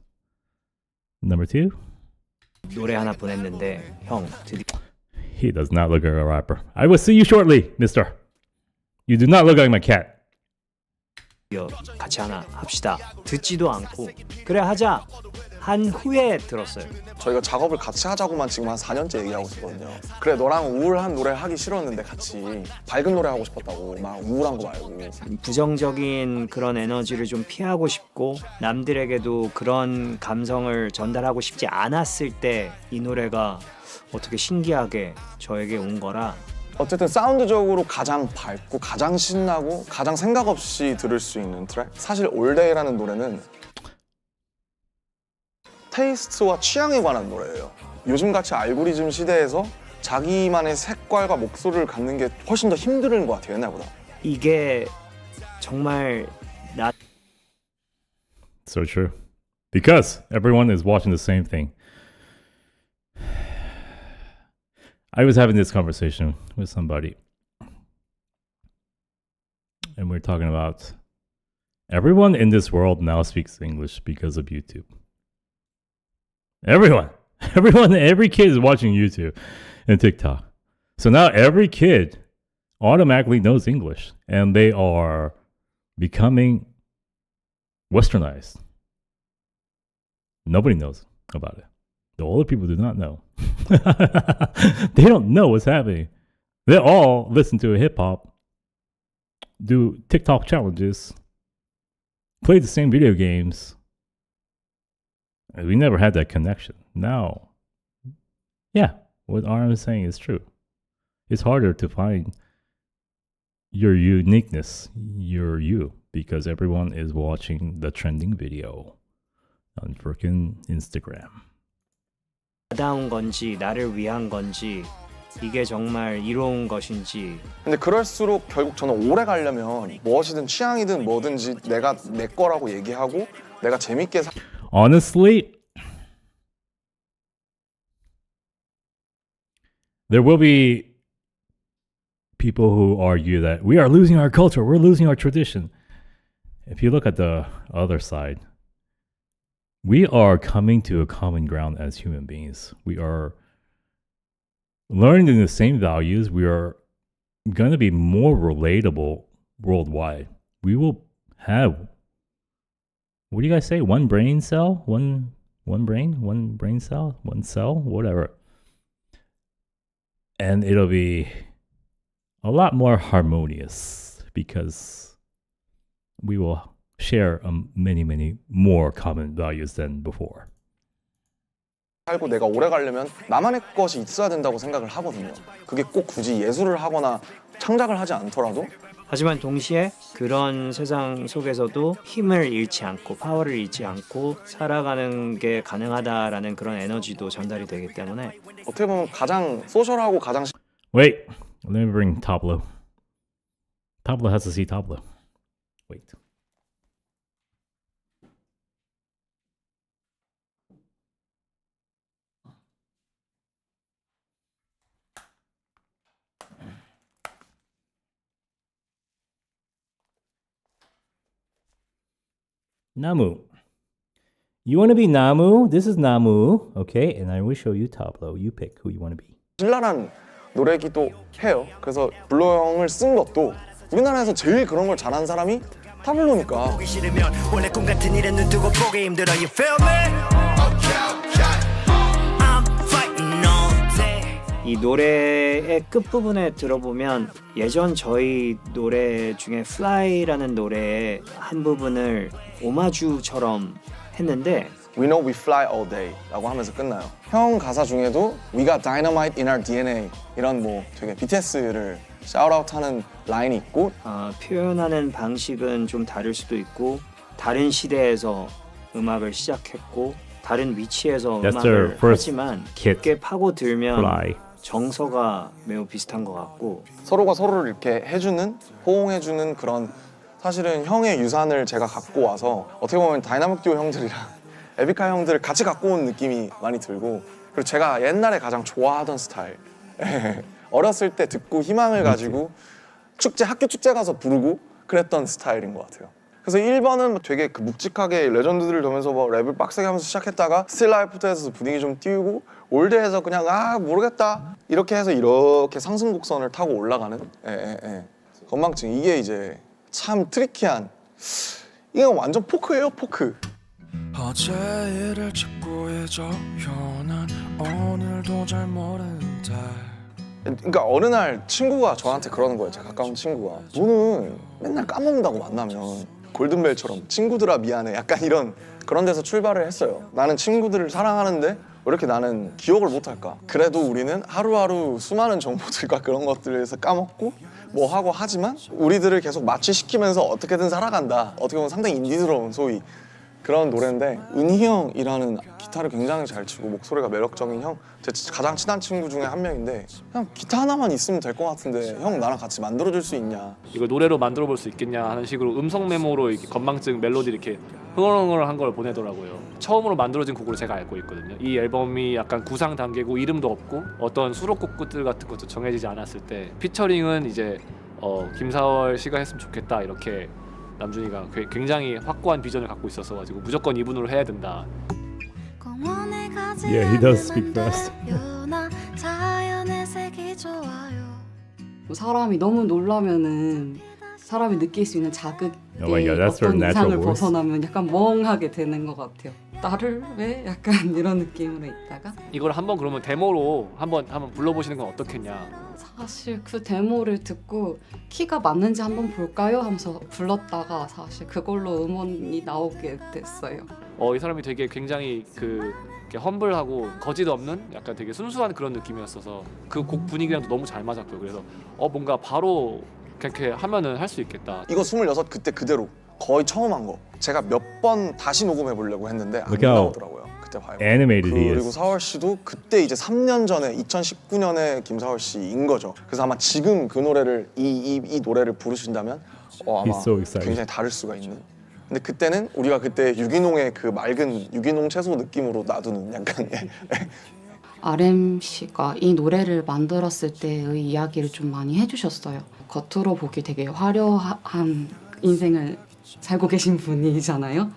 Speaker 1: number 2.
Speaker 6: 노래 하나 보냈는데 형 드디어
Speaker 1: He does not look like a rapper. I will see you shortly, mister. You do not look like my cat.
Speaker 6: 같이 하나 합시다. 듣지도 않고 그래 하자 한 후에 들었어요.
Speaker 3: 저희가 작업을 같이 하자고만 지금 한 4년째 얘기하고 있거든요. 그래 너랑 우울한 노래 하기 싫었는데 같이 밝은 노래 하고 싶었다고 막 우울한 거 말고
Speaker 6: 부정적인 그런 에너지를 좀 피하고 싶고 남들에게도 그런 감성을 전달하고 싶지 않았을 때 이 노래가 어떻게 신기하게 저에게 온 거라
Speaker 3: 어쨌든 사운드적으로 가장 밝고 가장 신나고 가장 생각 없이 들을 수 있는 트랙. 사실 올데이라는 노래는 테이스트와 취향에 관한 노래예요. 요즘같이 알고리즘 시대에서 자기만의 색깔과 목소리를 갖는 게 훨씬 더 힘든 것 같아요, 옛날보다.
Speaker 6: 이게 정말
Speaker 1: So true. Because everyone is watching the same thing. I was having this conversation with somebody, and we're talking about everyone in this world now speaks English because of YouTube. Everyone, every kid is watching YouTube and TikTok. So now every kid automatically knows English, and they are becoming westernized. Nobody knows about it. The older people do not know. They don't know what's happening. They all listen to hip hop, do TikTok challenges, play the same video games. And we never had that connection. Now, yeah, what RM is saying is true. It's harder to find your uniqueness, your you, because everyone is watching the trending video on freaking Instagram.
Speaker 6: 나다운 건지 나를 위한 건지 이게 정말 이로운 것인지.
Speaker 3: 근데 그럴수록 결국 저는 오래 가려면 무엇이든 취향이든 뭐든지 내가 내 거라고 얘기하고 내가 재밌게
Speaker 1: Honestly, there will be people who argue that we are losing our culture, we're losing our tradition. If you look at the other side, we are coming to a common ground as human beings. We are learning the same values. We are going to be more relatable worldwide. We will have, what do you guys say? One brain cell? One brain cell? One cell? Whatever. And it'll be a lot more harmonious because we will share many more common values than before.
Speaker 3: 살고 내가 오래 가려면 나만의 것이 있어야 된다고 생각을 하거든요. 그게 꼭 굳이 예술을 하거나 창작을 하지 않더라도.
Speaker 6: 하지만 동시에 그런 세상 속에서도 힘을 잃지 않고 파워를 잃지 않고 살아가는 게 가능하다라는 그런 에너지도 전달이 되기 때문에
Speaker 3: 어떻게 보면 가장 소셜하고 가장
Speaker 1: Wait, let me bring Tablo. Tablo has to see Tablo. Wait. Namu. You want to be Namu? This is Namu, okay? And I will show you Tablo. You pick who you want to be.
Speaker 3: 신랄한 노래기도 해요. 그래서 블로 형을 쓴 것도 우리나라에서 제일 그런 걸 잘하는 사람이 타블로니까.
Speaker 16: 보기 싫으면 원래 꿈 같은 일에 눈 뜨고 보기 힘들어. You feel me? I'm fighting all day.
Speaker 6: 이 노래의 끝부분에 들어보면 예전 저희 노래 중에 Fly라는 노래의 한 부분을 오마주처럼 했는데
Speaker 3: We know we fly all day 라고 하면서 끝나요. 형 가사 중에도 We got dynamite in our DNA 이런 뭐 되게 BTS를 샤웃아웃하는 라인이 있고
Speaker 6: 표현하는 방식은 좀 다를 수도 있고 다른 시대에서 음악을 시작했고 다른 위치에서 음악을 하지만 깊게 파고들면 정서가 매우 비슷한 것 같고
Speaker 3: 서로가 서로를 이렇게 해주는 호응해주는 그런 사실은 형의 유산을 제가 갖고 와서 어떻게 보면 다이나믹 듀오 형들이랑 에픽하 형들을 같이 갖고 온 느낌이 많이 들고 그리고 제가 옛날에 가장 좋아하던 스타일 어렸을 때 듣고 희망을 가지고 축제 학교 축제 가서 부르고 그랬던 스타일인 것 같아요. 그래서 1번은 되게 그 묵직하게 레전드들을 보면서 뭐 랩을 빡세게 하면서 시작했다가 스틸 라이프부터 분위기 좀 띄우고 올드에서 그냥 모르겠다 이렇게 해서 이렇게 상승 곡선을 타고 올라가는 건망증. 이게 이제 참 트리키한 이거 완전 포크예요. 포크.
Speaker 17: 어제 일을 짚고 잊어요. 난 오늘도 잘 모른다.
Speaker 3: 그러니까 어느 날 친구가 저한테 그러는 거예요. 제 가까운 친구가 너는 맨날 까먹는다고 만나면 골든벨처럼 친구들아 미안해 약간 이런 그런 데서 출발을 했어요. 나는 친구들을 사랑하는데 왜 이렇게 나는 기억을 못할까? 그래도 우리는 하루하루 수많은 정보들과 그런 것들에서 까먹고 뭐 하고 하지만 우리들을 계속 마취시키면서 어떻게든 살아간다. 어떻게 보면 상당히 인디스러운 소위 그런 노래인데 은희 형이라는 기타를 굉장히 잘 치고 목소리가 매력적인 형, 제 가장 친한 친구 중에 한 명인데 그냥 기타 하나만 있으면 될 것 같은데 형 나랑 같이 만들어줄 수 있냐?
Speaker 7: 이걸 노래로 만들어 볼 수 있겠냐 하는 식으로 음성 메모로 이렇게 건망증 멜로디 이렇게 흥얼흥얼한 걸 보내더라고요. 처음으로 만들어진 곡으로 제가 알고 있거든요. 이 앨범이 약간 구상 단계고 이름도 없고 어떤 수록곡들 같은 것도 정해지지 않았을 때 피처링은 이제 김사월 씨가 했으면 좋겠다 이렇게 남준이가 굉장히 확고한 비전을 갖고 있어서 가지고 무조건 이분으로 해야 된다.
Speaker 1: Yeah, he does speak fast.
Speaker 9: 사람이 너무 놀라면은 사람이 느낄 수 있는 자극의
Speaker 1: that's
Speaker 9: 어떤
Speaker 1: her
Speaker 9: 이상을
Speaker 1: natural voice.
Speaker 9: 벗어나면 약간 멍하게 되는 것 같아요. 나를 왜? 약간 이런 느낌으로 있다가
Speaker 7: 이걸 한번 그러면 데모로 한번 불러보시는 건 어떻겠냐.
Speaker 9: 사실 그 데모를 듣고 키가 맞는지 한번 볼까요? 하면서 불렀다가 사실 그걸로 음원이 나오게 됐어요.
Speaker 7: 이 사람이 되게 굉장히 이렇게 험블하고 거짓 없는 약간 되게 순수한 그런 느낌이었어서 그 곡 분위기랑도 너무 잘 맞았고요. 그래서 뭔가 바로 그렇게 하면은 할 수 있겠다.
Speaker 3: 이거 26 그때 그대로 거의 처음 한 거. 제가 몇 번 다시 녹음해 보려고 했는데 안 나오더라고요. 그때 봐요.
Speaker 1: Animated he is.
Speaker 3: 그리고 사월 씨도 그때 이제 3년 전에 2019년에 김사월 씨인 거죠. 그래서 아마 지금 그 노래를 이 노래를 부르신다면 아마
Speaker 1: so excited.
Speaker 3: 굉장히 다를 수가 있는. 근데 그때는 우리가 그때 유기농의 그 맑은 유기농 채소 느낌으로 놔두는 약간
Speaker 9: RM 씨가 이 노래를 만들었을 때의 이야기를 좀 많이 해주셨어요. 겉으로 보기 되게 화려한 인생을 살고 계신 분이잖아요.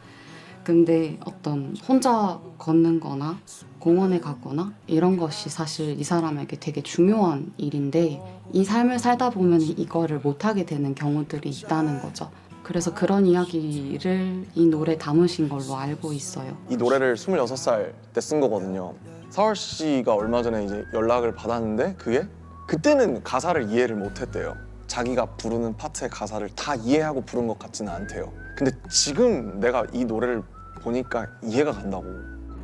Speaker 9: 근데 어떤 혼자 걷는 거나 공원에 가거나 이런 것이 사실 이 사람에게 되게 중요한 일인데 이 삶을 살다 보면 이거를 못하게 되는 경우들이 있다는 거죠. 그래서 그런 이야기를 이 노래에 담으신 걸로 알고 있어요.
Speaker 3: 이 노래를 26살 때 쓴 거거든요. 사월 씨가 얼마 전에 이제 연락을 받았는데 그때는 가사를 이해를 못했대요. 자기가 부르는 파트의 가사를 다 이해하고 부른 것 같지는 않대요. 근데 지금 내가 이 노래를 보니까 이해가 간다고.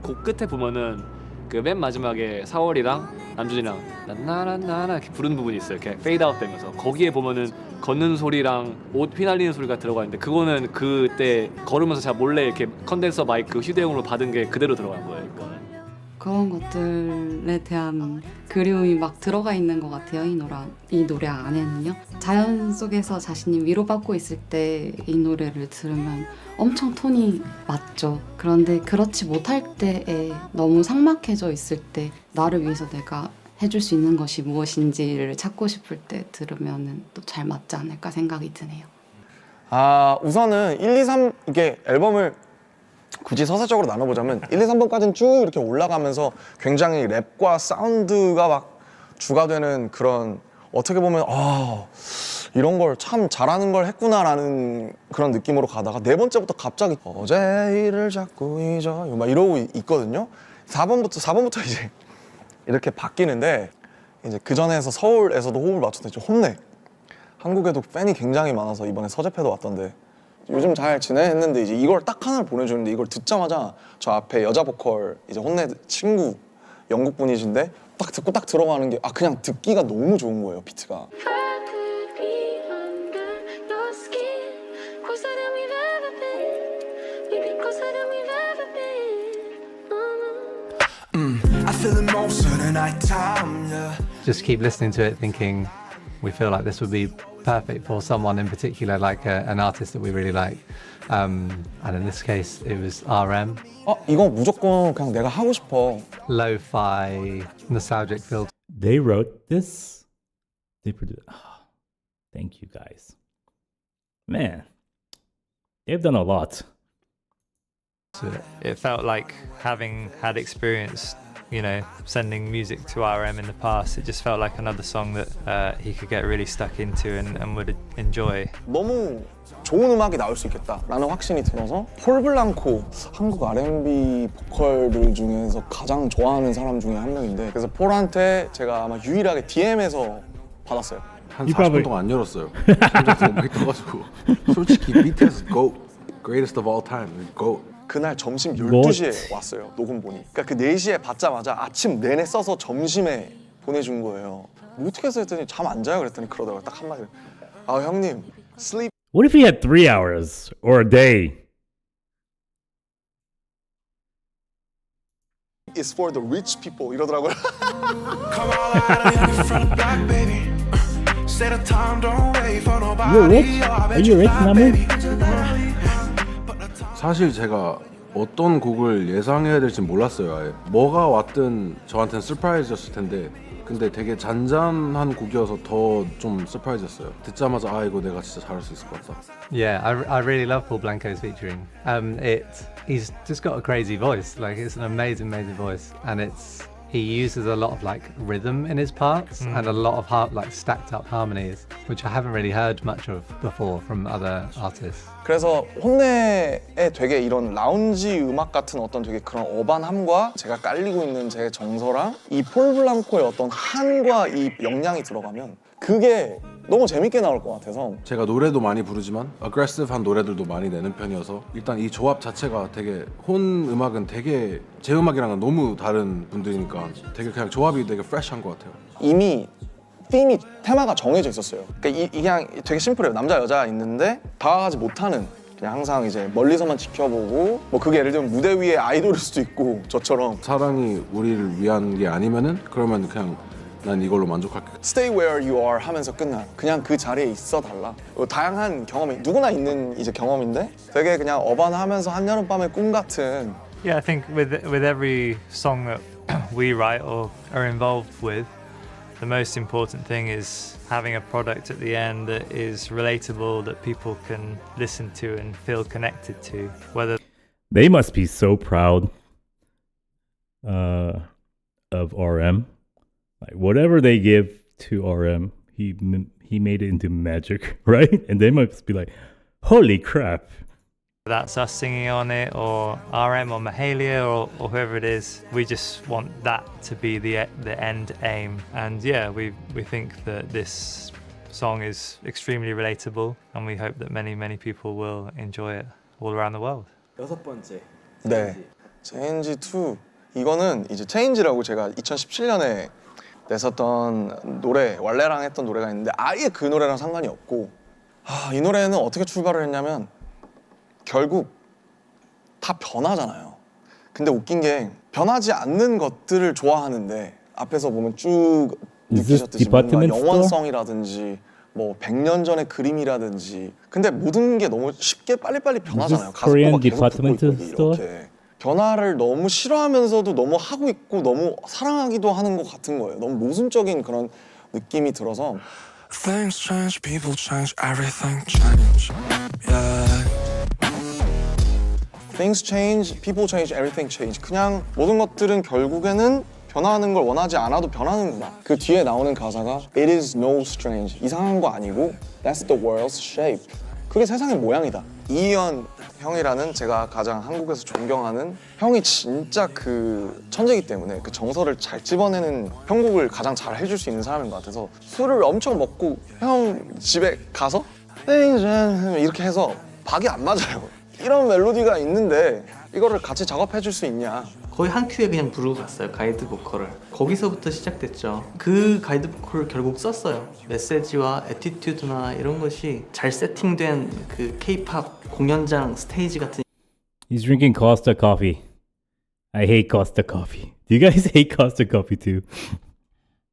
Speaker 7: 곡 끝에 보면은 그 맨 마지막에 4월이랑 남준이랑 나나나나 이렇게 부르는 부분이 있어요. 이렇게 페이드 아웃 되면서 거기에 보면은 걷는 소리랑 옷 휘날리는 소리가 들어가 있는데 그거는 그때 걸으면서 제가 몰래 이렇게 컨덴서 마이크 휴대용으로 받은 게 그대로 들어간 거예요. 그거는.
Speaker 9: 그런 것들에 대한 그리움이 막 들어가 있는 것 같아요. 이 노래 안에는요. 자연 속에서 자신이 위로받고 있을 때 이 노래를 들으면 엄청 톤이 맞죠. 그런데 그렇지 못할 때에 너무 삭막해져 있을 때 나를 위해서 내가 해줄 수 있는 것이 무엇인지를 찾고 싶을 때 들으면 또 잘 맞지 않을까 생각이 드네요.
Speaker 3: 우선은 1, 2, 3 이게 앨범을 굳이 서사적으로 나눠보자면 1, 2, 3번까지는 쭉 이렇게 올라가면서 굉장히 랩과 사운드가 막 주가 되는 그런 어떻게 보면 이런 걸 참 잘하는 걸 했구나라는 그런 느낌으로 가다가 네 번째부터 갑자기 어제 일을 자꾸 잊어 막 이러고 있거든요. 4번부터 이제 이렇게 바뀌는데 이제 그 전에서 서울에서도 호흡을 맞췄던 이제 혼내. 한국에도 팬이 굉장히 많아서 이번에 서재패도 왔던데 요즘 잘 지내 했는데 이제 이걸 딱 하나를 보내주는데 이걸 듣자마자 저 앞에 여자 보컬 이제 혼내 친구 영국 분이신데 딱 듣고 딱 들어가는 게 그냥 듣기가 너무 좋은 거예요. 비트가.
Speaker 5: Just keep listening to it thinking we feel like this would be perfect for someone in particular, like an artist that we really like. And in this case, it was RM.
Speaker 3: 이거 무조건 그냥 내가 하고 싶어.
Speaker 5: Lo-fi, nostalgic feel.
Speaker 1: They wrote this. They produced. Thank you guys. Man, they've done a lot.
Speaker 18: So it felt like having had experience, you know, sending music to RM in the past, it just felt like another song that he could get really stuck into and would enjoy.
Speaker 3: 너무 좋은 음악이 나올 수 있겠다라는 확신이 들어서 폴 블랑코, 한국 R&B 보컬들 중에서 가장 좋아하는 사람 중에 한 명인데 그래서 폴한테 제가 아마 유일하게 DM에서 받았어요.
Speaker 4: 한 40분 동안 안 열었어요. 심장 너무 많이 떠가지고. 솔직히 BTS GOAT, greatest of all time, GOAT.
Speaker 3: 그날 점심 12시에 왔어요. 녹음본이. 그러니까 그 4시에 받자마자 아침 내내 써서 점심에 보내준 거예요. 뭐 어떻게 했어 했더니 잠 안 자요 그랬더니 그러다가 딱 한마디로 형님 sleep.
Speaker 1: What if he had 3 hours or a day?
Speaker 3: It's for the rich people 이러더라고요.
Speaker 1: You're rich? Are you rich, Namu?
Speaker 4: 사실 제가 어떤 곡을 예상해야 될지 몰랐어요. 아예. 뭐가 왔든 저한테는 서프라이즈였을 텐데 근데 되게 잔잔한 곡이어서 더 좀 서프라이즈였어요. 듣자마자 이거 내가 진짜 잘할 수 있을 것 같다.
Speaker 5: Yeah, I really love Paul Blanco's featuring. He's just got a crazy voice. Like it's an amazing voice, and he uses a lot of like rhythm in his parts and a lot of like stacked up harmonies, which I haven't really heard much of before from other artists.
Speaker 3: 그래서 혼내에 되게 이런 라운지 음악 같은 어떤 되게 그런 어반함과 제가 깔리고 있는 제 정서랑 이 폴 블랑코의 어떤 한과 이 영향이 들어가면 그게 너무 재밌게 나올 것 같아서
Speaker 4: 제가 노래도 많이 부르지만 어그레시브한 노래들도 많이 내는 편이어서 일단 이 조합 자체가 되게 혼 음악은 되게 제 음악이랑은 너무 다른 분들이니까 되게 그냥 조합이 되게 프레시한 것 같아요.
Speaker 3: 이미 테마가 정해져 있었어요. 그러니까 그냥 되게 심플해요. 남자 여자 있는데 다가가지 못하는 그냥 항상 이제 멀리서만 지켜보고 뭐 그게 예를 들면 무대 위에 아이돌일 수도 있고 저처럼
Speaker 4: 사랑이 우리를 위한 게 아니면은 그러면 그냥 난 이걸로 만족할게.
Speaker 3: Stay where you are 하면서 끝나. 그냥 그 자리에 있어 달라. 다양한 경험이 누구나 있는 이제 경험인데 되게 그냥 어반하면서 한여름밤의 꿈 같은.
Speaker 18: Yeah, I think with every song that we write or are involved with, the most important thing is having a product at the end that is relatable, that people can listen to and feel connected to. Whether
Speaker 1: they must be so proud of RM. Like whatever they give to RM, he made it into magic, right? And they must be like, holy crap.
Speaker 18: That's us singing on it, or RM or Mahalia or whoever it is. We just want that to be the end aim. And yeah, we think that this song is extremely relatable, and we hope that many people will enjoy it all around the world.
Speaker 3: 6번째. 네. JNG2 이거는 이제 체인지라고 제가 2017년에 냈었던 노래, 왈레랑 했던 노래가 있는데 아예 그 노래랑 상관이 없고 이 노래는 어떻게 출발을 했냐면 결국 다 변하잖아요. 근데 웃긴 게 변하지 않는 것들을 좋아하는데 앞에서 보면 쭉 느끼셨듯이 뭔가 영원성이라든지 뭐 100년 전의 그림이라든지 근데 모든 게 너무 쉽게 빨리빨리 변하잖아요. 가속도가 계속 붙고 있고 이렇게 변화를 너무 싫어하면서도 너무 하고 있고 너무 사랑하기도 하는 것 같은 거예요. 너무 모순적인 그런 느낌이 들어서
Speaker 17: Things change, people change, everything change. Yeah.
Speaker 3: Things change, people change, everything change. 그냥 모든 것들은 결국에는 변화하는 걸 원하지 않아도 변하는구나. 그 뒤에 나오는 가사가 It is no strange. 이상한 거 아니고 That's the world's shape. 그게 세상의 모양이다. 이희연 형이라는 제가 가장 한국에서 존경하는 형이 진짜 그 천재이기 때문에 그 정서를 잘 집어내는 편곡을 가장 잘 해줄 수 있는 사람인 것 같아서 술을 엄청 먹고 형 집에 가서 이렇게 해서 박이 안 맞아요. 이런 멜로디가 있는데 이거를 같이 작업해 줄 수 있냐.
Speaker 8: 거의 한 큐에 그냥 부르고 갔어요. 가이드 보컬을. 거기서부터 시작됐죠. 그 가이드 보컬을 결국 썼어요. 메시지와 애티튜드나 이런 것이 잘 세팅된 그 K-pop 공연장 스테이지 같은.
Speaker 1: He's drinking Costa coffee. I hate Costa coffee. Do you guys hate Costa coffee too?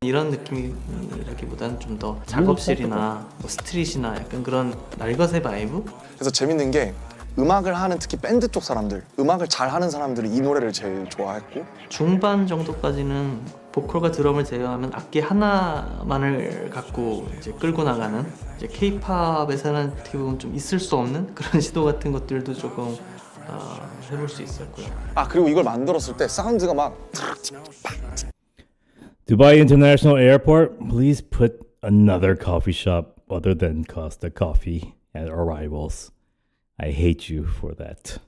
Speaker 8: 이런 느낌이라기보다는 좀 더 작업실이나 뭐 스트릿이나 약간 그런 날것의 바이브?
Speaker 3: 그래서 재밌는 게 음악을 하는 특히 밴드 쪽 사람들, 음악을 잘하는 사람들이 이 노래를 제일 좋아했고
Speaker 8: 중반 정도까지는 보컬과 드럼을 제외하면 악기 하나만을 갖고 이제 끌고 나가는 이제 K-팝에서는 어떻게 보면 좀 있을 수 없는 그런 시도 같은 것들도 조금 해볼 수 있었고요.
Speaker 3: 그리고 이걸 만들었을 때 사운드가 막
Speaker 1: Dubai International Airport, please put another coffee shop other than Costa Coffee at arrivals. I hate you for that.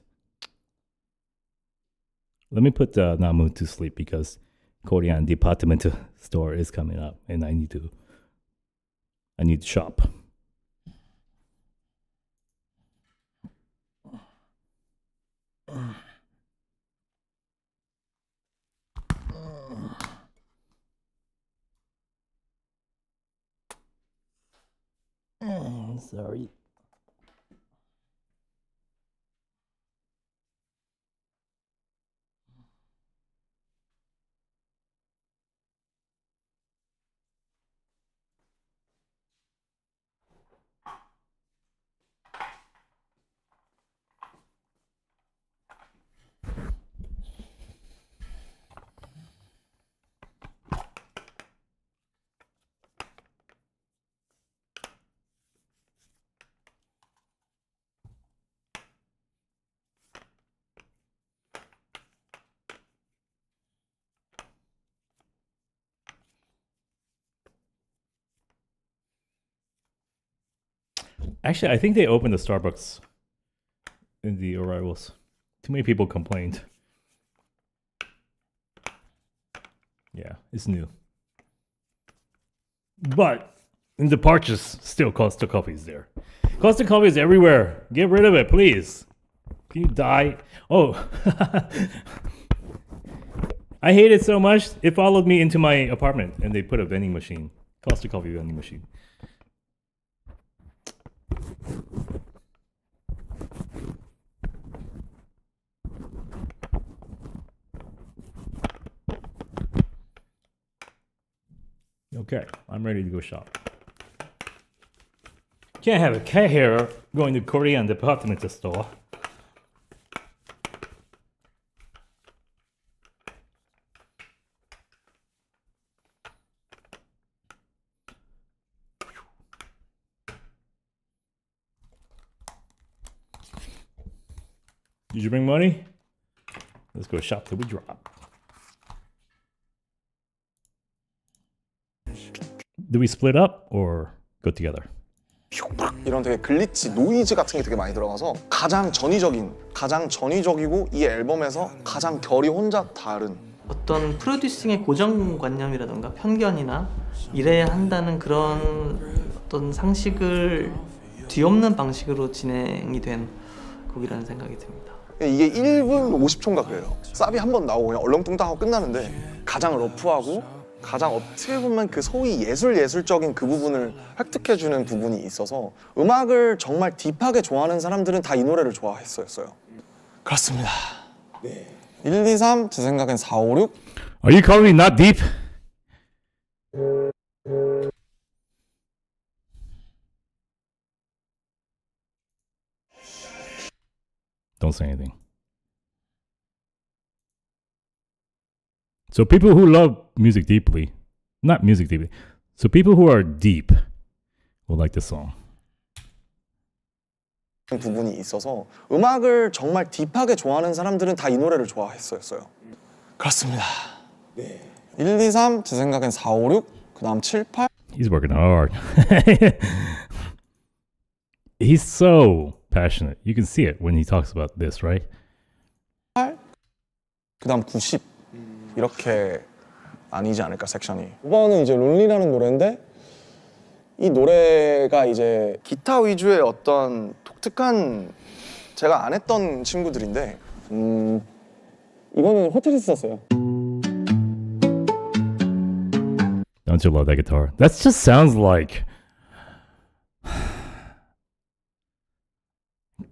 Speaker 1: Let me put Namu to sleep because Korean department store is coming up and I need to shop. Sorry. Actually, I think they opened the Starbucks in the arrivals. Too many people complained. Yeah, it's new. But in departures, still Costa Coffee is there. Costa Coffee is everywhere. Get rid of it, please. Can you die? Oh. I hate it so much, it followed me into my apartment and they put a vending machine. Costa Coffee vending machine. Okay, I'm ready to go shop. Can't have a cat hair going to Korean department store. Did you bring money? Let's go shop till we drop. Do we split up or go together?
Speaker 3: 이런 되게 글리치, 노이즈 같은 게 되게 많이 들어가서 가장 전위적이고 이 앨범에서 가장 결이 혼자 다른
Speaker 8: 어떤 프로듀싱의 고정관념이라던가 편견이나 이래야 한다는 그런 어떤 상식을 뒤엎는 방식으로 진행이 된 곡이라는 생각이 듭니다.
Speaker 3: 이게 1분 50초인가 그래요. 쌉이 한 번 나오고 그냥 얼렁뚱땅하고 끝나는데 가장 러프하고 가장 어떻게 보면 그 소위 예술적인 그 부분을 획득해주는 부분이 있어서 음악을 정말 딥하게 좋아하는 사람들은 다 이 노래를 좋아했었어요. 그렇습니다. 네. 1, 2, 3, 제 생각엔 4, 5, 6.
Speaker 1: Are you calling me not deep? Don't say anything. So people who love music deeply, not music deeply, so people who are deep will like this song.
Speaker 3: 부분이 있어서 음악을 정말 딥하게 좋아하는 사람들은 다 이 노래를 좋아했었어요. 그렇습니다. 네. 1, 2, 3, 제 생각엔 4, 5, 6, 그 다음 7, 8.
Speaker 1: He's working hard. He's so passionate. You can see it when he talks about this, right?
Speaker 3: 8, 그 다음 90. 이렇게 아니지 않을까, 섹션이. 5번은 이제 론리라는 노래인데 이 노래가 이제 기타 위주의 어떤 독특한 제가 안 했던 친구들인데 이거는 호텔에서 썼어요.
Speaker 1: Don't you love that guitar? That just sounds like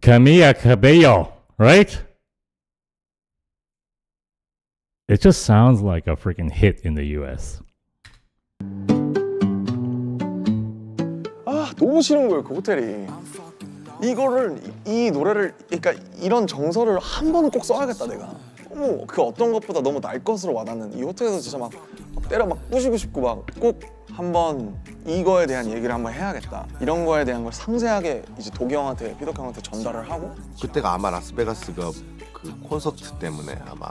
Speaker 1: Camilla Cabello, right? It just sounds like a freaking hit in the US.
Speaker 3: 아, 너무 싫은 거예요, 그 호텔이. 이거를, 이 노래를, 그러니까 이런 정서를 한 번은 꼭 써야겠다, 내가. 너무 그 어떤 것보다 너무 날 것으로 와닿는 이 호텔에서 진짜 막 때려 막 부시고 싶고 막 꼭 한번 이거에 대한 얘기를 한번 해야겠다. 이런 거에 대한 걸 상세하게 이제 도기 형한테, 피덕 형한테 전달을 하고.
Speaker 4: 그때가 아마 라스베가스가 그 콘서트 때문에 아마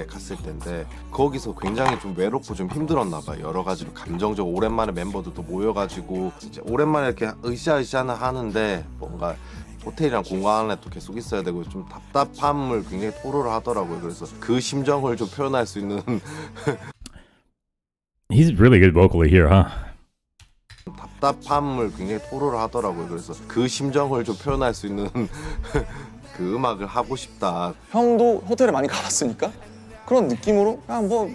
Speaker 4: 갔을 텐데 거기서 굉장히 좀 외롭고 좀 힘들었나 봐요. 여러 가지로 감정적으로 오랜만에 멤버들도 모여가지고 이제 오랜만에 이렇게 으쌰으쌰 하는데 뭔가 호텔이랑 공간 안에 또 계속 있어야 되고 좀 답답함을 굉장히 토로를 하더라고요. 그래서 그 심정을 좀 표현할 수 있는
Speaker 1: He's really good vocally here, huh?
Speaker 4: 답답함을 굉장히 토로를 하더라고요. 그래서 그 심정을 좀 표현할 수 있는 그 음악을 하고 싶다.
Speaker 3: 형도 호텔에 많이 가봤으니까 그런 느낌으로 그냥 뭐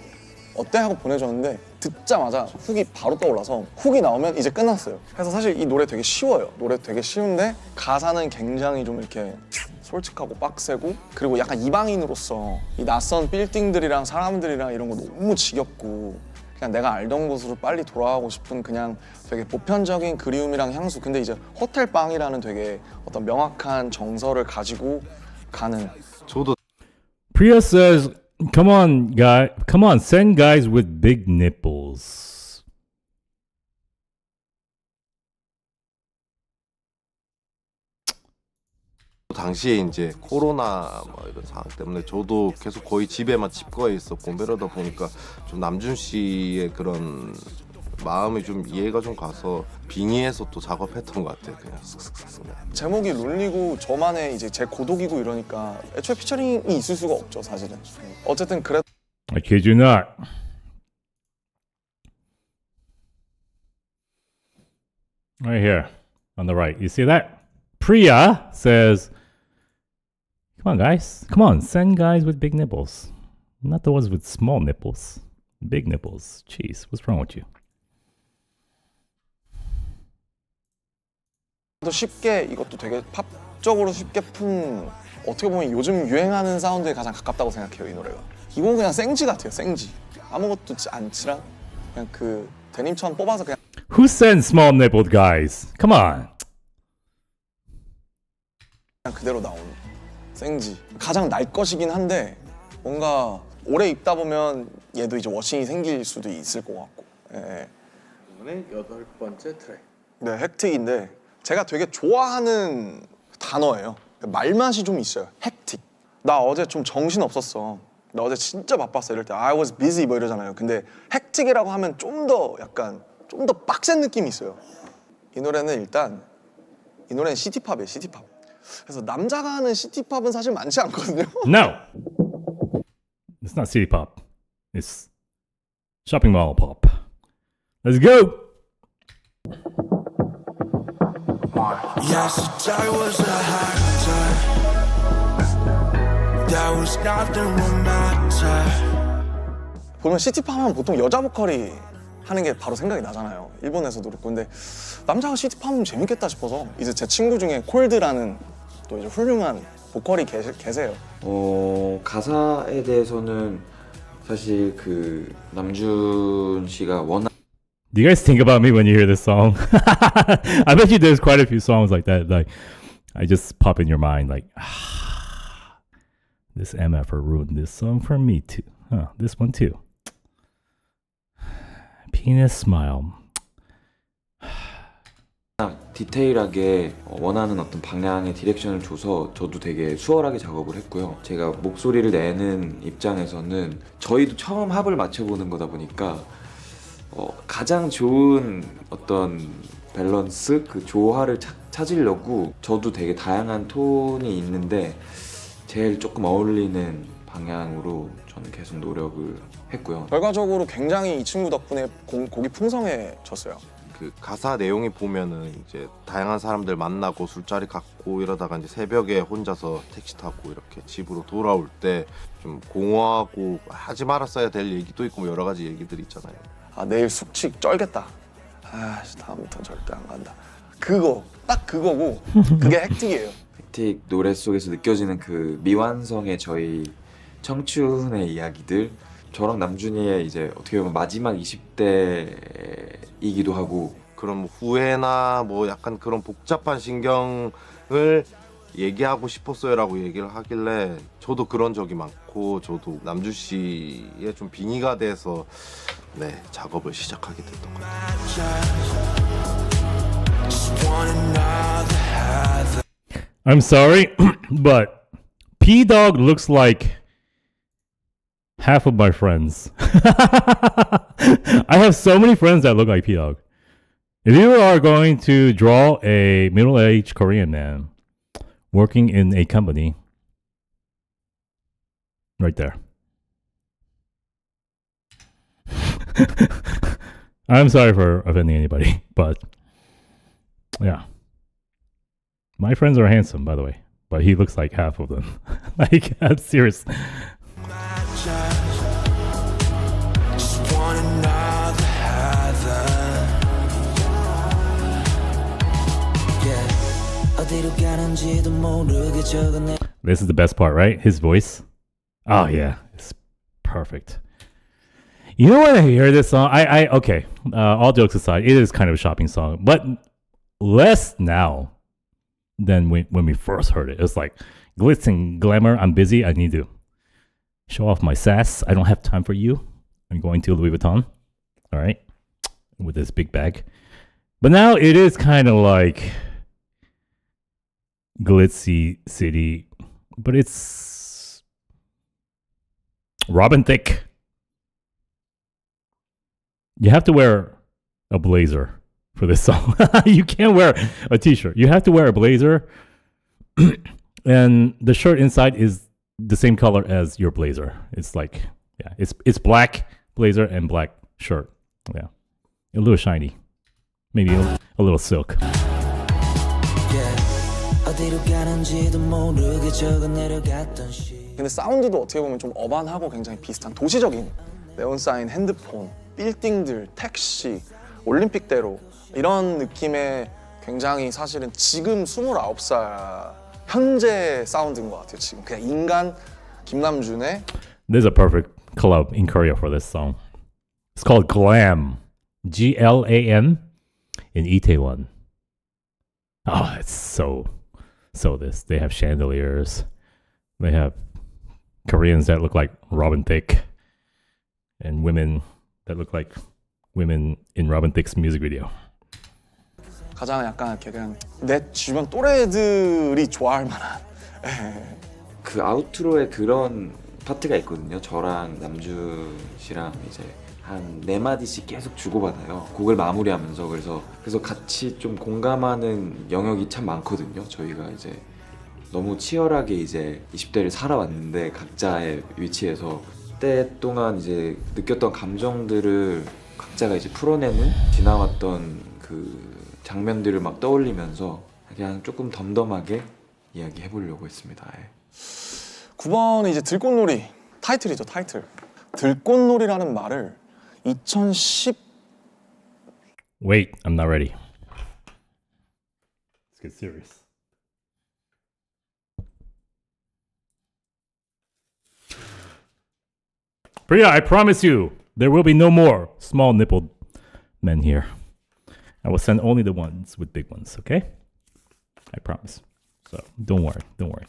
Speaker 3: 어때 하고 보내줬는데 듣자마자 훅이 바로 떠올라서 훅이 나오면 이제 끝났어요. 그래서 사실 이 노래 되게 쉬워요. 노래 되게 쉬운데 가사는 굉장히 좀 이렇게 솔직하고 빡세고 그리고 약간 이방인으로서 이 낯선 빌딩들이랑 사람들이랑 이런 거 너무 지겹고 그냥 내가 알던 곳으로 빨리 돌아가고 싶은 그냥 되게 보편적인 그리움이랑 향수. 근데 이제 호텔 방이라는 되게 어떤 명확한 정서를 가지고 가는.
Speaker 4: 저도
Speaker 1: Priya says, "Come on, send guys with big nipples."
Speaker 4: 당시에 이제 코로나 뭐 이런 상황 때문에 저도 계속 거의 집에만 칩거해 있었고 이러다 보니까 좀 남준 씨의 그런 마음이 좀 이해가 좀 가서 빙의해서 또 작업했던 것 같아요. 그냥 쓱쓱쓱쓱.
Speaker 3: 제목이 론리고 저만의 이제 제 고독이고 이러니까 애초에 피처링이 있을 수가 없죠, 사실은. 어쨌든 그래.
Speaker 1: I kid you not. Right here on the right, you see that? Priya says, "Come on, guys. Come on, send guys with big nipples. Not the ones with small nipples. Big nipples. Jeez, what's wrong with you?"
Speaker 3: 쉽게 이것도 되게 팝적으로 쉽게 푼 어떻게 보면 요즘 유행하는 사운드에 가장 가깝다고 생각해요, 이 노래가. 이건 그냥 생지 같아요, 생지. 아무것도 안 칠한 그냥 그 데님처럼 뽑아서 그냥.
Speaker 1: Who sends small nippled guys? Come on.
Speaker 3: 그냥 그대로 나오는 생지. 가장 날 것이긴 한데 뭔가 오래 입다 보면 얘도 이제 워싱이 생길 수도 있을 것 같고. 예.
Speaker 4: 이번에 8번째 트랙.
Speaker 3: 네, 헥틱인데 제가 되게 좋아하는 단어예요. 말맛이 좀 있어요. 헥틱. 나 어제 좀 정신 없었어. 나 어제 진짜 바빴어. 이럴 때 I was busy 뭐 이러잖아요. 근데 헥틱이라고 하면 좀 더 약간 좀 더 빡센 느낌이 있어요. 이 노래는 일단 이 노래는 시티팝이에요, 시티팝. 그래서 남자가 하는 시티팝은 사실 많지 않거든요.
Speaker 1: No. It's not city pop. It's shopping mall pop. Let's go.
Speaker 17: Yesterday was a hard time. there was nothing romantic.
Speaker 3: 보면 시티팝 하면 보통 여자 보컬이 하는 게 바로 생각이 나잖아요. 일본에서도 그렇고. 근데 남자가 시티팝 하면 재밌겠다 싶어서 이제 제 친구 중에 콜드라는 또 이제 훌륭한 보컬이 계세요.
Speaker 15: 가사에 대해서는 사실 그 남준 씨가 워낙
Speaker 1: Do you guys think about me when you hear this song? I bet you there's quite a few songs like that. Like, I just pop in your mind, like, this MFer ruined this song for me too. Huh, this one too. Penis smile.
Speaker 15: 디테일하게 원하는 어떤 방향의 디렉션을 줘서 저도 되게 수월하게 작업을 했고요. 제가 목소리를 내는 입장에서는 저희도 처음 합을 맞춰보는 거다 보니까 가장 좋은 어떤 밸런스, 그 조화를 찾으려고 저도 되게 다양한 톤이 있는데 제일 조금 어울리는 방향으로 저는 계속 노력을 했고요.
Speaker 3: 결과적으로 굉장히 이 친구 덕분에 곡이 풍성해졌어요.
Speaker 19: 그 가사 내용이 보면은 이제 다양한 사람들 만나고 술자리 갖고 이러다가 이제 새벽에 혼자서 택시 타고 이렇게 집으로 돌아올 때 좀 공허하고 하지 말았어야 될 얘기도 있고 뭐 여러 가지 얘기들이 있잖아요.
Speaker 3: 내일 숙취 쩔겠다. 다음부터 절대 안 간다. 그거 딱 그거고 그게 헥틱이에요.
Speaker 15: 헥틱 노래 속에서 느껴지는 그 미완성의 저희 청춘의 이야기들, 저랑 남준이의 이제 어떻게 보면 마지막 20대이기도 하고
Speaker 19: 그런 뭐 후회나 뭐 약간 그런 복잡한 신경을 얘기하고 싶었어요라고 얘기를 하길래 저도 그런 적이 많고 저도 남준 씨의 좀 빙의가 돼서 네 작업을 시작하게 됐던 것 같아요.
Speaker 1: I'm sorry, but P-Dog looks like half of my friends. I have so many friends that look like P-Dog. If you are going to draw a middle-aged Korean man working in a company, right there. I'm sorry for offending anybody, but yeah. My friends are handsome, by the way, but he looks like half of them. Like, I'm serious. This is the best part, right? His voice. Oh yeah, it's perfect. You know when I hear this song, okay. All jokes aside, it is kind of a shopping song, but less now than when we first heard it. It's like glitz and glamour. I'm busy. I need to show off my sass. I don't have time for you. I'm going to Louis Vuitton. All right, with this big bag. But now it is kind of like glitzy city, but it's Robin Thicke. You have to wear a blazer for this song. You can't wear a t-shirt. You have to wear a blazer, and the shirt inside is the same color as your blazer. It's like, yeah, it's black blazer and black shirt. Yeah, a little shiny, maybe a little silk.
Speaker 3: 근데 사운드도 어떻게 보면 좀 어반하고 굉장히 비슷한 도시적인 네온사인, 핸드폰, 빌딩들, 택시, 올림픽대로 이런 느낌의 굉장히 사실은 지금 29살 현재 사운드인 것 같아요. 지금 그냥 인간 김남준의
Speaker 1: There's a perfect club in Korea for this song. It's called Glam, Glam, in Itaewon. Oh, it's so this. They have chandeliers. They have Koreans that look like Robin Thicke, and women that look like women in Robin Thicke's music video.
Speaker 3: 가장 약간 이렇게 그냥 내 주변 또래들이 좋아할 만한
Speaker 15: 그 아우트로에 그런 파트가 있거든요. 저랑 남준 씨랑 이제 한 4마디씩 계속 주고받아요. 곡을 마무리하면서. 그래서 같이 좀 공감하는 영역이 참 많거든요. 저희가 이제 너무 치열하게 이제 20대를 살아왔는데 각자의 위치에서 그때 동안 이제 느꼈던 감정들을 각자가 이제 풀어내는 지나왔던 그 장면들을 막 떠올리면서 그냥 조금 덤덤하게 이야기해보려고 했습니다.
Speaker 3: 9번은 이제 들꽃놀이 타이틀이죠. 타이틀. 들꽃놀이라는 말을 2010
Speaker 1: Wait, I'm not ready. Let's get serious. Priya, I promise you, there will be no more small nippled men here. I will send only the ones with big ones, okay? I promise. So don't worry, don't worry.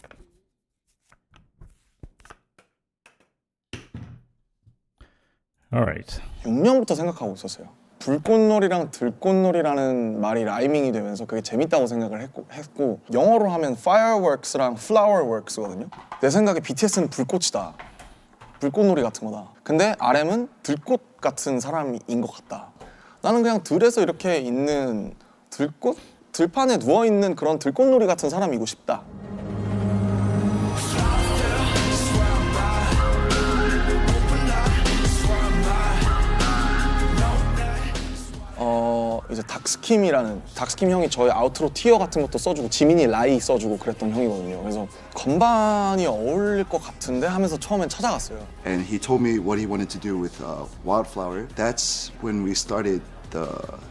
Speaker 1: Alright.
Speaker 3: 6년부터 생각하고 있었어요. 불꽃놀이랑 들꽃놀이라는 말이 라이밍이 되면서 그게 재밌다고 생각을 했고 영어로 하면 fireworks랑 flowerworks거든요. 내 생각에 BTS는 불꽃이다. 불꽃놀이 같은 거다. 근데 RM은 들꽃 같은 사람인 것 같다. 나는 그냥 들에서 이렇게 있는 들꽃? 들판에 누워있는 그런 들꽃놀이 같은 사람이고 싶다. 이제 닥스킴 형이 저의 아우트로 티어 같은 것도 써주고 지민이 라이 써주고 그랬던 형이거든요. 그래서 건반이 어울릴 것 같은데 하면서 처음엔 찾아갔어요.
Speaker 11: And he told me what he wanted to do with Wildflower. That's when we started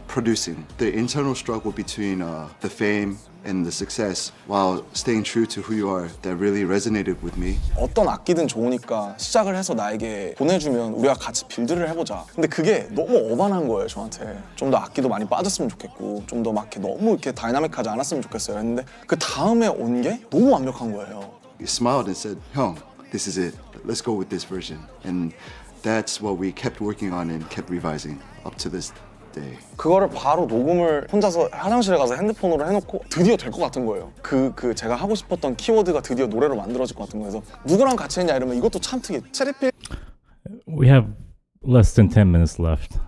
Speaker 11: producing. The internal struggle between the fame and the success while staying true to who you are, that really resonated with me.
Speaker 3: 어떤 악기든 좋으니까 시작을 해서 나에게 보내주면 우리가 같이 빌드를 해보자. 근데 그게 너무 어반한 거예요, 저한테. 좀 더 악기도 많이 빠졌으면 좋겠고 좀 더 막 이렇게 너무 이렇게 다이나믹하지 않았으면 좋겠어요. 했는데 그 다음에 온 게 너무 완벽한 거예요.
Speaker 11: He smiled and said, "형, this is it. Let's go with this version." And that's what we kept working on and kept revising up to this day.
Speaker 3: 그거를 바로 녹음을 혼자서 화장실에 가서 핸드폰으로 해놓고 드디어 될 것 같은 거예요. 그 제가 하고 싶었던 키워드가 드디어 노래로 만들어질 것 같은 거여서 누구랑 같이 했냐 이러면 이것도 참 특이해. 체리필.
Speaker 1: We have less than 10 minutes left,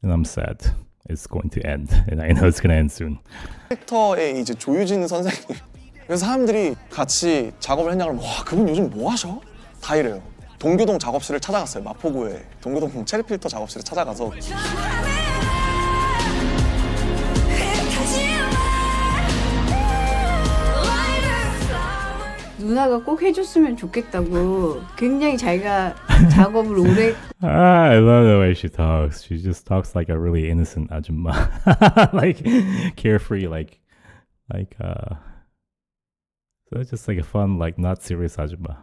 Speaker 1: and I'm sad. It's going to end, and I know it's going to end soon.
Speaker 3: 캐릭터의 이제 조유진 선생님. 그래서 사람들이 같이 작업을 했냐고 하면 와, 그분 요즘 뭐 하셔? 다 이래요. 동교동 작업실을 찾아갔어요. 마포구에 동교동 체리필터 작업실을 찾아가서
Speaker 14: 누나가 꼭 해줬으면 좋겠다고 굉장히 자기가 작업을 오래
Speaker 1: I love the way she talks. She just talks like a really innocent 아줌마. Like carefree, so it's just like a fun, like not serious 아줌마.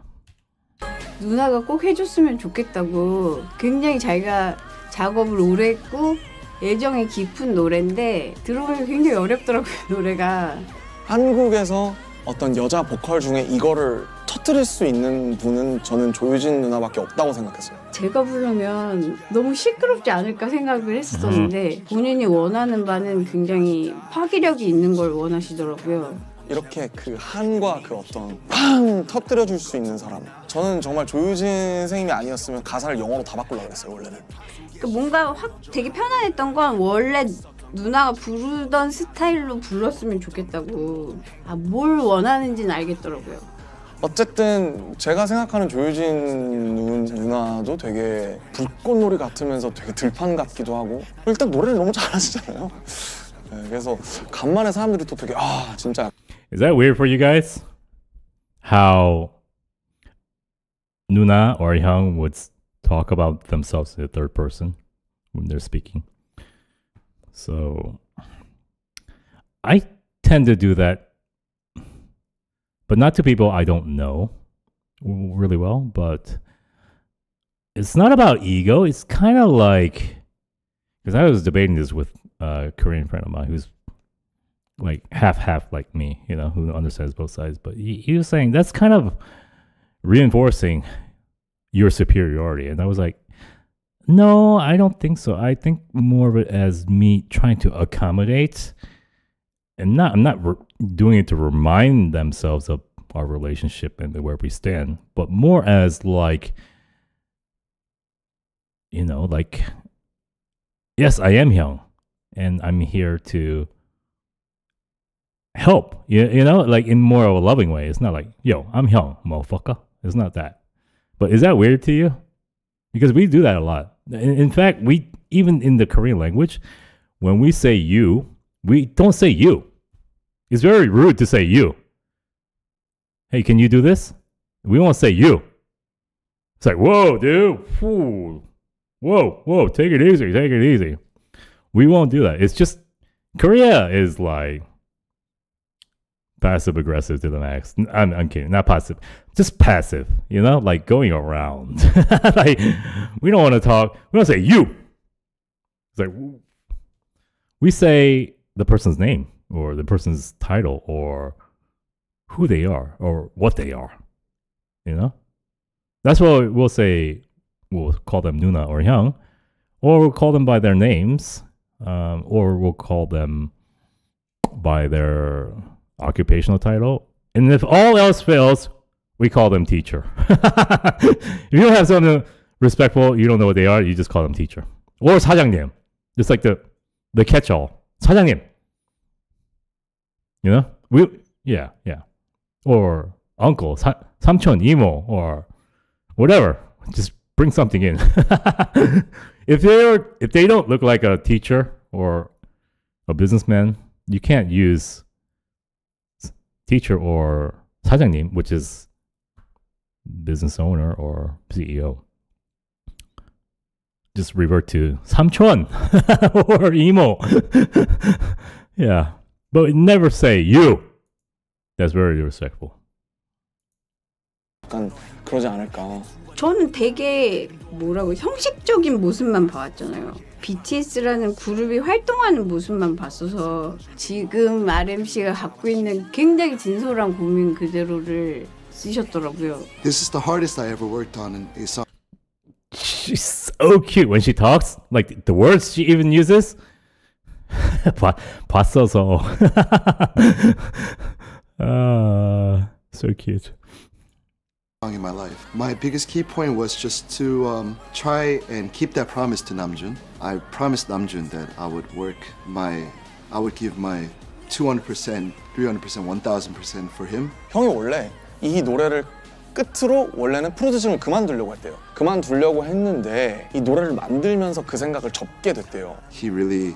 Speaker 14: 누나가 꼭 해줬으면 좋겠다고 굉장히 자기가 작업을 오래 했고 애정이 깊은 노래인데 들어보면 굉장히 어렵더라고요, 노래가.
Speaker 3: 한국에서 어떤 여자 보컬 중에 이거를 터뜨릴 수 있는 분은 저는 조유진 누나밖에 없다고 생각했어요.
Speaker 14: 제가 부르면 너무 시끄럽지 않을까 생각을 했었는데 본인이 원하는 바는 굉장히 파괴력이 있는 걸 원하시더라고요.
Speaker 3: 이렇게 그 한과 그 어떤 팡 터뜨려줄 수 있는 사람. 저는 정말 조유진 선생님이 아니었으면 가사를 영어로 다 바꾸려고 그랬어요, 원래는.
Speaker 14: 그러니까 뭔가 확 되게 편안했던 건 원래 누나가 부르던 스타일로 불렀으면 좋겠다고. 뭘 원하는지는 알겠더라고요.
Speaker 3: 어쨌든 제가 생각하는 조유진 누나도 되게 불꽃놀이 같으면서 되게 들판 같기도 하고 일단 노래를 너무 잘하시잖아요. 네, 그래서 간만에 사람들이 또 되게 진짜.
Speaker 1: Is that weird for you guys? How Nuna or Hyung would talk about themselves in the third person when they're speaking. So I tend to do that, but not to people I don't know really well, but it's not about ego. It's kind of like, because I was debating this with a Korean friend of mine who's like half like me, you know, who understands both sides, but he was saying that's kind of reinforcing your superiority. And I was like, no, I don't think so. I think more of it as me trying to accommodate, and I'm not doing it to remind themselves of our relationship and where we stand, but more as like, you know, like, yes, I am Hyung, and I'm here to help, you know, like in more of a loving way. It's not like, yo, I'm Hyung, motherfucker. It's not that. But is that weird to you? Because we do that a lot. In fact, we even in the Korean language, when we say you, we don't say you. It's very rude to say you. Hey, can you do this? We won't say you. It's like, whoa, dude. Whew. Whoa, take it easy. We won't do that. It's just, Korea is like passive aggressive to the max. I'm kidding, not passive, just passive, like going around. Like, we don't want to talk, we don't say you. It's like, we say the person's name or the person's title or who they are or what they are. That's what we'll say. We'll call them Nuna or Hyung, or we'll call them by their names, or we'll call them by their occupational title. And if all else fails, we call them teacher. If you don't have something respectful, you don't know what they are, you just call them teacher. Or 사장님. Just like the catch-all. 사장님. Yeah. Or uncle, 삼촌, 이모, or whatever. Just bring something in. If they don't look like a teacher or a businessman, you can't use teacher or 사장님, which is business owner or CEO. Just revert to 삼촌 or 이모. Yeah, but never say you. That's very respectful.
Speaker 3: 약간 그러지 않을까.
Speaker 14: 저는 되게 형식적인 모습만 봐왔잖아요. BTS라는 그룹이 활동하는 모습만 봤어서 지금 RMC가 갖고 있는 굉장히 진솔한 고민 그대로를 쓰셨더라고요.
Speaker 11: This is the hardest I ever worked on a song.
Speaker 1: She's so cute when she talks. Like the words she even uses. 봤어서. So cute.
Speaker 11: In my life. My biggest key point was just to try and keep that promise to Namjoon. I promised Namjoon that I would give my 200%, 300%, 1000% for him.
Speaker 3: 형이 원래 이 노래를 끝으로 원래는 프로듀싱을 그만두려고 했대요. 그만두려고 했는데 이 노래를 만들면서 그 생각을 접게 됐대요.
Speaker 11: He really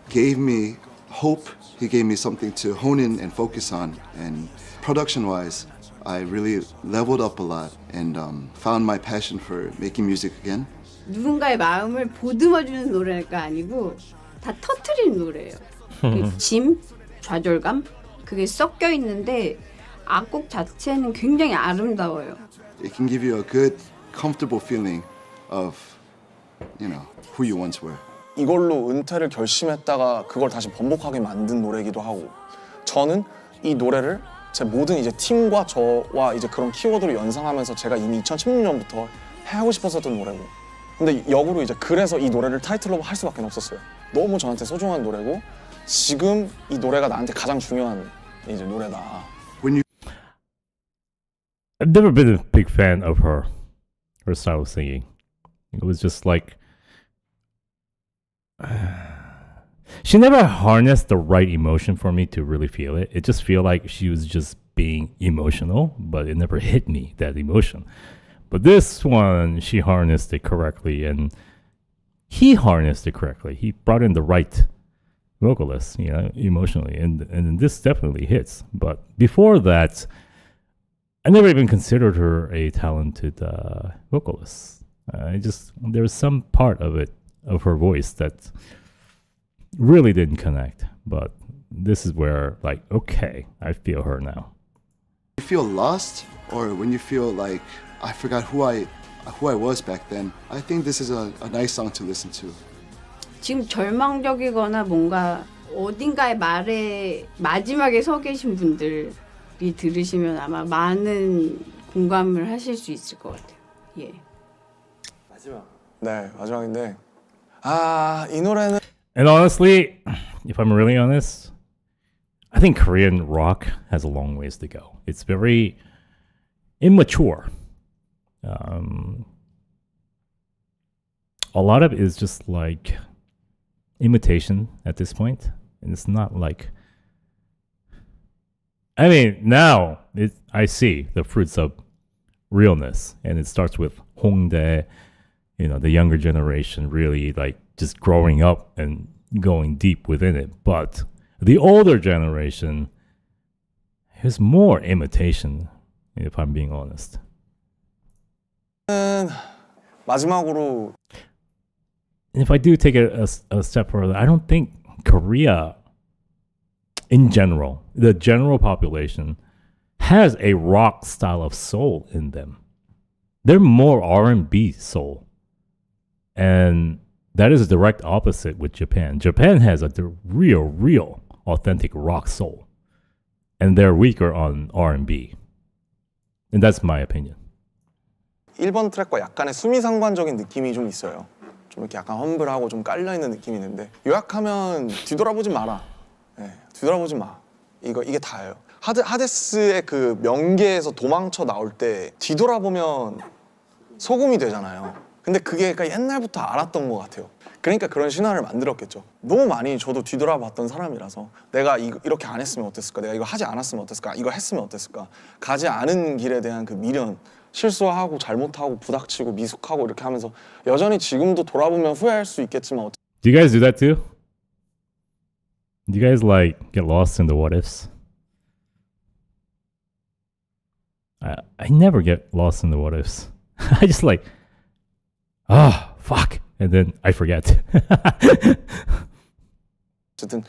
Speaker 11: gave me hope. He gave me something to hone in and focus on. And production-wise, I really leveled up a lot and found my passion for making music again.
Speaker 14: 누군가의 마음을 보듬어주는 노래가 아니고 다 터트리는 노래예요. 짐, 좌절감 그게 섞여 있는데 악곡 자체는 굉장히 아름다워요.
Speaker 11: It can give you a good, comfortable feeling of, who you once were.
Speaker 3: 이걸로 은퇴를 결심했다가 그걸 다시 번복하게 만든 노래이기도 하고 저는 이 노래를 제 모든 이제 팀과 저와 이제 그런 키워드를 연상하면서 제가 이미 2016년부터 하고 싶었었던 노래고 근데 역으로 이제 그래서 이 노래를 타이틀로 할 수밖에 없었어요. 너무 저한테 소중한 노래고 지금 이 노래가 나한테 가장 중요한 이제 노래다.
Speaker 1: I've never been a big fan of her style of singing. It was just like she never harnessed the right emotion for me to really feel it. It just feel like she was just being emotional, but it never hit me, that emotion. But this one, she harnessed it correctly, and he harnessed it correctly. He brought in the right vocalist, emotionally, and this definitely hits. But before that, I never even considered her a talented vocalist. There was some part of her voice that really didn't connect, but this is where, like, okay, I feel her now.
Speaker 11: You feel lost, or when you feel like I forgot who I was back then, I think this is a nice song to listen to.
Speaker 14: 지금 절망적이거나 뭔가 어딘가의 말에 마지막에 서 계신 분들이 들으시면 아마 많은 공감을 하실 수 있을 것 같아요. 예.
Speaker 3: 마지막. 네, 마지막인데 이 노래는
Speaker 1: And honestly, if I'm really honest, I think Korean rock has a long ways to go. It's very immature. A lot of it is just like imitation at this point, and it's not like. I mean, now I see the fruits of realness, and it starts with Hongdae, the younger generation really like just growing up and going deep within it. But the older generation has more imitation, if I'm being honest.
Speaker 3: 마지막으로
Speaker 1: If I do take it a step further, I don't think Korea, in general, the general population, has a rock style of soul in them. They're more R&B soul. And that is the direct opposite with Japan. Japan has a real, authentic rock soul. And they're weaker on R&B. And that's my opinion.
Speaker 3: 1번 트랙과 약간의 수미상관적인 느낌이 좀 있어요. 좀 이렇게 약간 험블하고 좀 깔려있는 느낌이 있는데 요약하면 뒤돌아보지 마라. 네, 뒤돌아보지 마. 이게 다예요. 하데스의 그 명계에서 도망쳐 나올 때 뒤돌아보면 소금이 되잖아요. 근데 그게 그러니까 옛날부터 알았던 것 같아요. 그러니까 그런 신화를 만들었겠죠. 너무 많이 저도 뒤돌아봤던 사람이라서 내가 이렇게 안 했으면 어땠을까? 내가 이거 하지 않았으면 어땠을까? 이거 했으면 어땠을까? 가지 않은 길에 대한 그 미련, 실수하고 잘못하고 부닥치고 미숙하고 이렇게 하면서 여전히 지금도 돌아보면 후회할 수 있겠지만
Speaker 1: Do you guys do that too? Do you guys like get lost in the what ifs? I never get lost in the what ifs. I just like, fuck, and then I forget.
Speaker 3: 어쨌든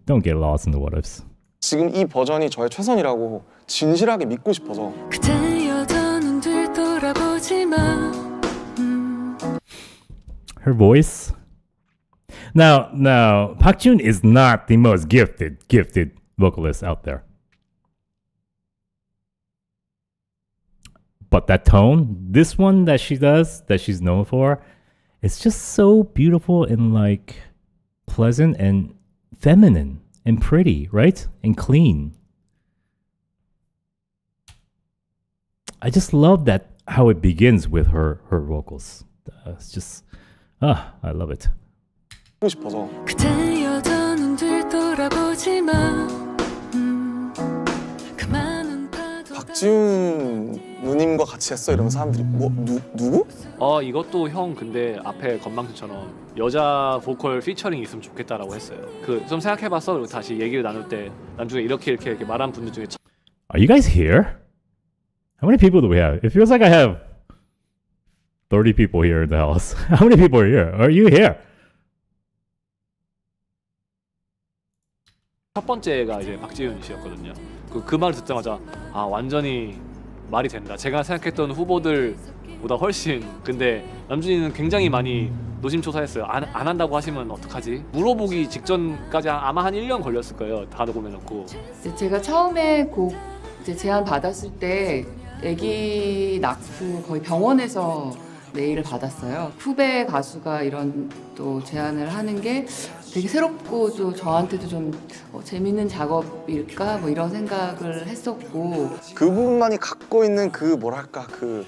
Speaker 1: Don't get lost in the what ifs.
Speaker 3: 지금 이 버전이 저의 최선이라고 진실하게 믿고 싶어서.
Speaker 1: Her voice. Now, Park Jun is not the most gifted vocalist out there. But that tone, this one that she does, that she's known for, it's just so beautiful and like pleasant and feminine and pretty, right? And clean. I just love that how it begins with her vocals. It's just, I love it.
Speaker 3: 하고 싶어서. 박지훈 누님과 같이 했어 이러면 사람들이 뭐 누구?
Speaker 7: 이것도 형 근데 앞에 건방진처럼 여자 보컬 피처링 있으면 좋겠다라고 했어요. 그 좀 생각해봤어. 그리고 다시 얘기를 나눌 때 나중에 이렇게 말한 분들 중에
Speaker 1: Are you guys here? How many people do we have? It feels like I have 30 people here in the house. How many people are here? Are you here?
Speaker 7: 첫 번째가 이제 박지훈 씨였거든요. 그 말을 듣자마자 완전히 말이 된다. 제가 생각했던 후보들보다 훨씬. 근데 남준이는 굉장히 많이 노심초사했어요. 안 한다고 하시면 어떡하지? 물어보기 직전까지 아마 한 1년 걸렸을 거예요. 다 녹음해놓고.
Speaker 13: 제가 처음에 곡 제안 받았을 때 아기 낳고 거의 병원에서 메일을 받았어요. 후배 가수가 이런 또 제안을 하는 게 되게 새롭고 또 저한테도 좀 재밌는 작업일까 뭐 이런 생각을 했었고
Speaker 3: 그분만이 갖고 있는 그 뭐랄까 그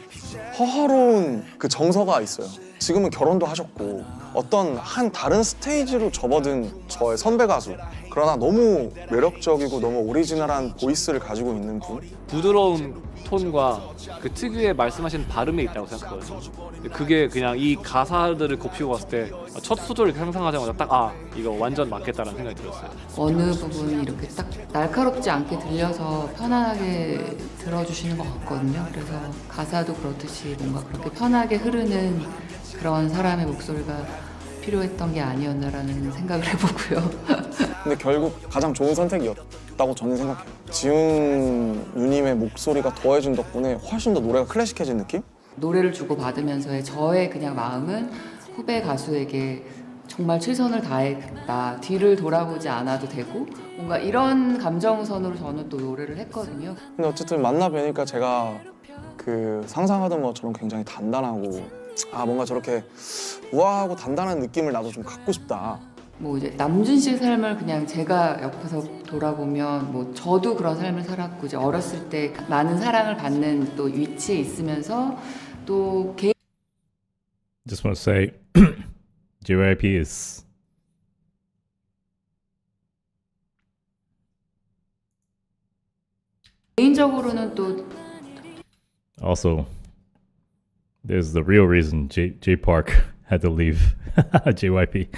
Speaker 3: 허허로운 그 정서가 있어요. 지금은 결혼도 하셨고 어떤 한 다른 스테이지로 접어든 저의 선배 가수 그러나 너무 매력적이고 너무 오리지널한 보이스를 가지고 있는 분
Speaker 7: 부드러운 톤과 그 특유의 말씀하신 발음에 있다고 생각하거든요. 그게 그냥 이 가사들을 곱씹어 봤을 때 첫 소절을 상상하자마자 딱 이거 완전 맞겠다라는 생각이 들었어요.
Speaker 13: 어느 부분이 이렇게 딱 날카롭지 않게 들려서 편안하게 들어주시는 것 같거든요. 그래서 가사도 그렇듯이 뭔가 그렇게 편하게 흐르는 그런 사람의 목소리가 필요했던 게 아니었나라는 생각을 해보고요.
Speaker 3: 근데 결국 가장 좋은 선택이었다고 저는 생각해요. 지훈 누님의 목소리가 더해준 덕분에 훨씬 더 노래가 클래식해진 느낌?
Speaker 13: 노래를 주고받으면서의 저의 그냥 마음은 후배 가수에게 정말 최선을 다했다. 뒤를 돌아보지 않아도 되고 뭔가 이런 감정선으로 저는 또 노래를 했거든요.
Speaker 3: 근데 어쨌든 만나 뵈니까 제가 그 상상하던 것처럼 굉장히 단단하고 뭔가 저렇게 우아하고 단단한 느낌을 나도 좀 갖고 싶다.
Speaker 13: 뭐 이제 남준 씨의 삶을 그냥 제가 옆에서 돌아보면 뭐 저도 그런 삶을 살았고 이제 어렸을 때 많은 사랑을 받는 또 위치에 있으면서 또
Speaker 1: Just want to say JYP is
Speaker 13: 개인적으로는 또
Speaker 1: also there's the real reason J Park had to leave JYP.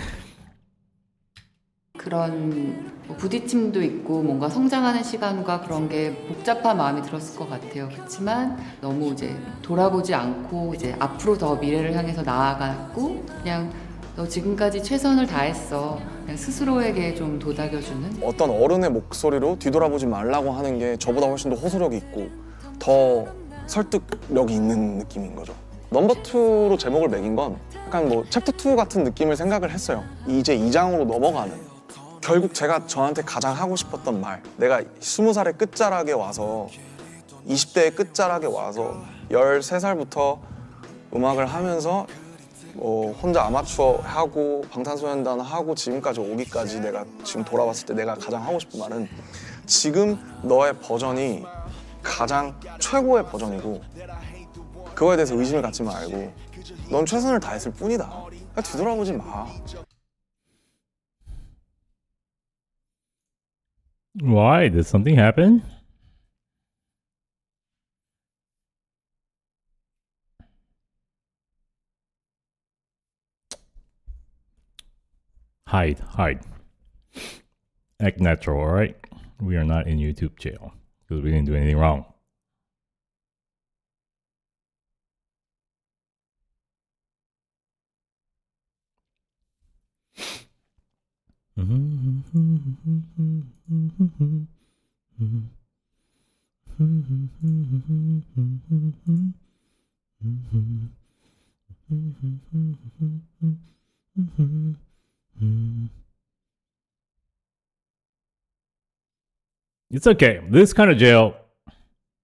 Speaker 13: 그런 뭐 부딪힘도 있고 뭔가 성장하는 시간과 그런 게 복잡한 마음이 들었을 것 같아요. 그렇지만 너무 이제 돌아보지 않고 이제 앞으로 더 미래를 향해서 나아갔고 그냥 너 지금까지 최선을 다했어. 그냥 스스로에게 좀 도닥여주는
Speaker 3: 어떤 어른의 목소리로 뒤돌아보지 말라고 하는 게 저보다 훨씬 더 호소력이 있고 더 설득력이 있는 느낌인 거죠. 넘버 2로 제목을 매긴 건 약간 뭐 챕터 2 같은 느낌을 생각을 했어요. 이제 2장으로 넘어가는. 결국 제가 저한테 가장 하고 싶었던 말, 내가 20살의 끝자락에 와서 20대의 끝자락에 와서 13살부터 음악을 하면서 혼자 아마추어 하고 방탄소년단 하고 지금까지 오기까지 내가 지금 돌아왔을 때 내가 가장 하고 싶은 말은 지금 너의 버전이 가장 최고의 버전이고 그거에 대해서 의심을 갖지 말고 넌 최선을 다했을 뿐이다. 그러니까 뒤돌아보지 마.
Speaker 1: Why? Did something happen? Hide, hide. Act natural, alright? We are not in YouTube jail because we didn't do anything wrong. It's okay. This kind of jail,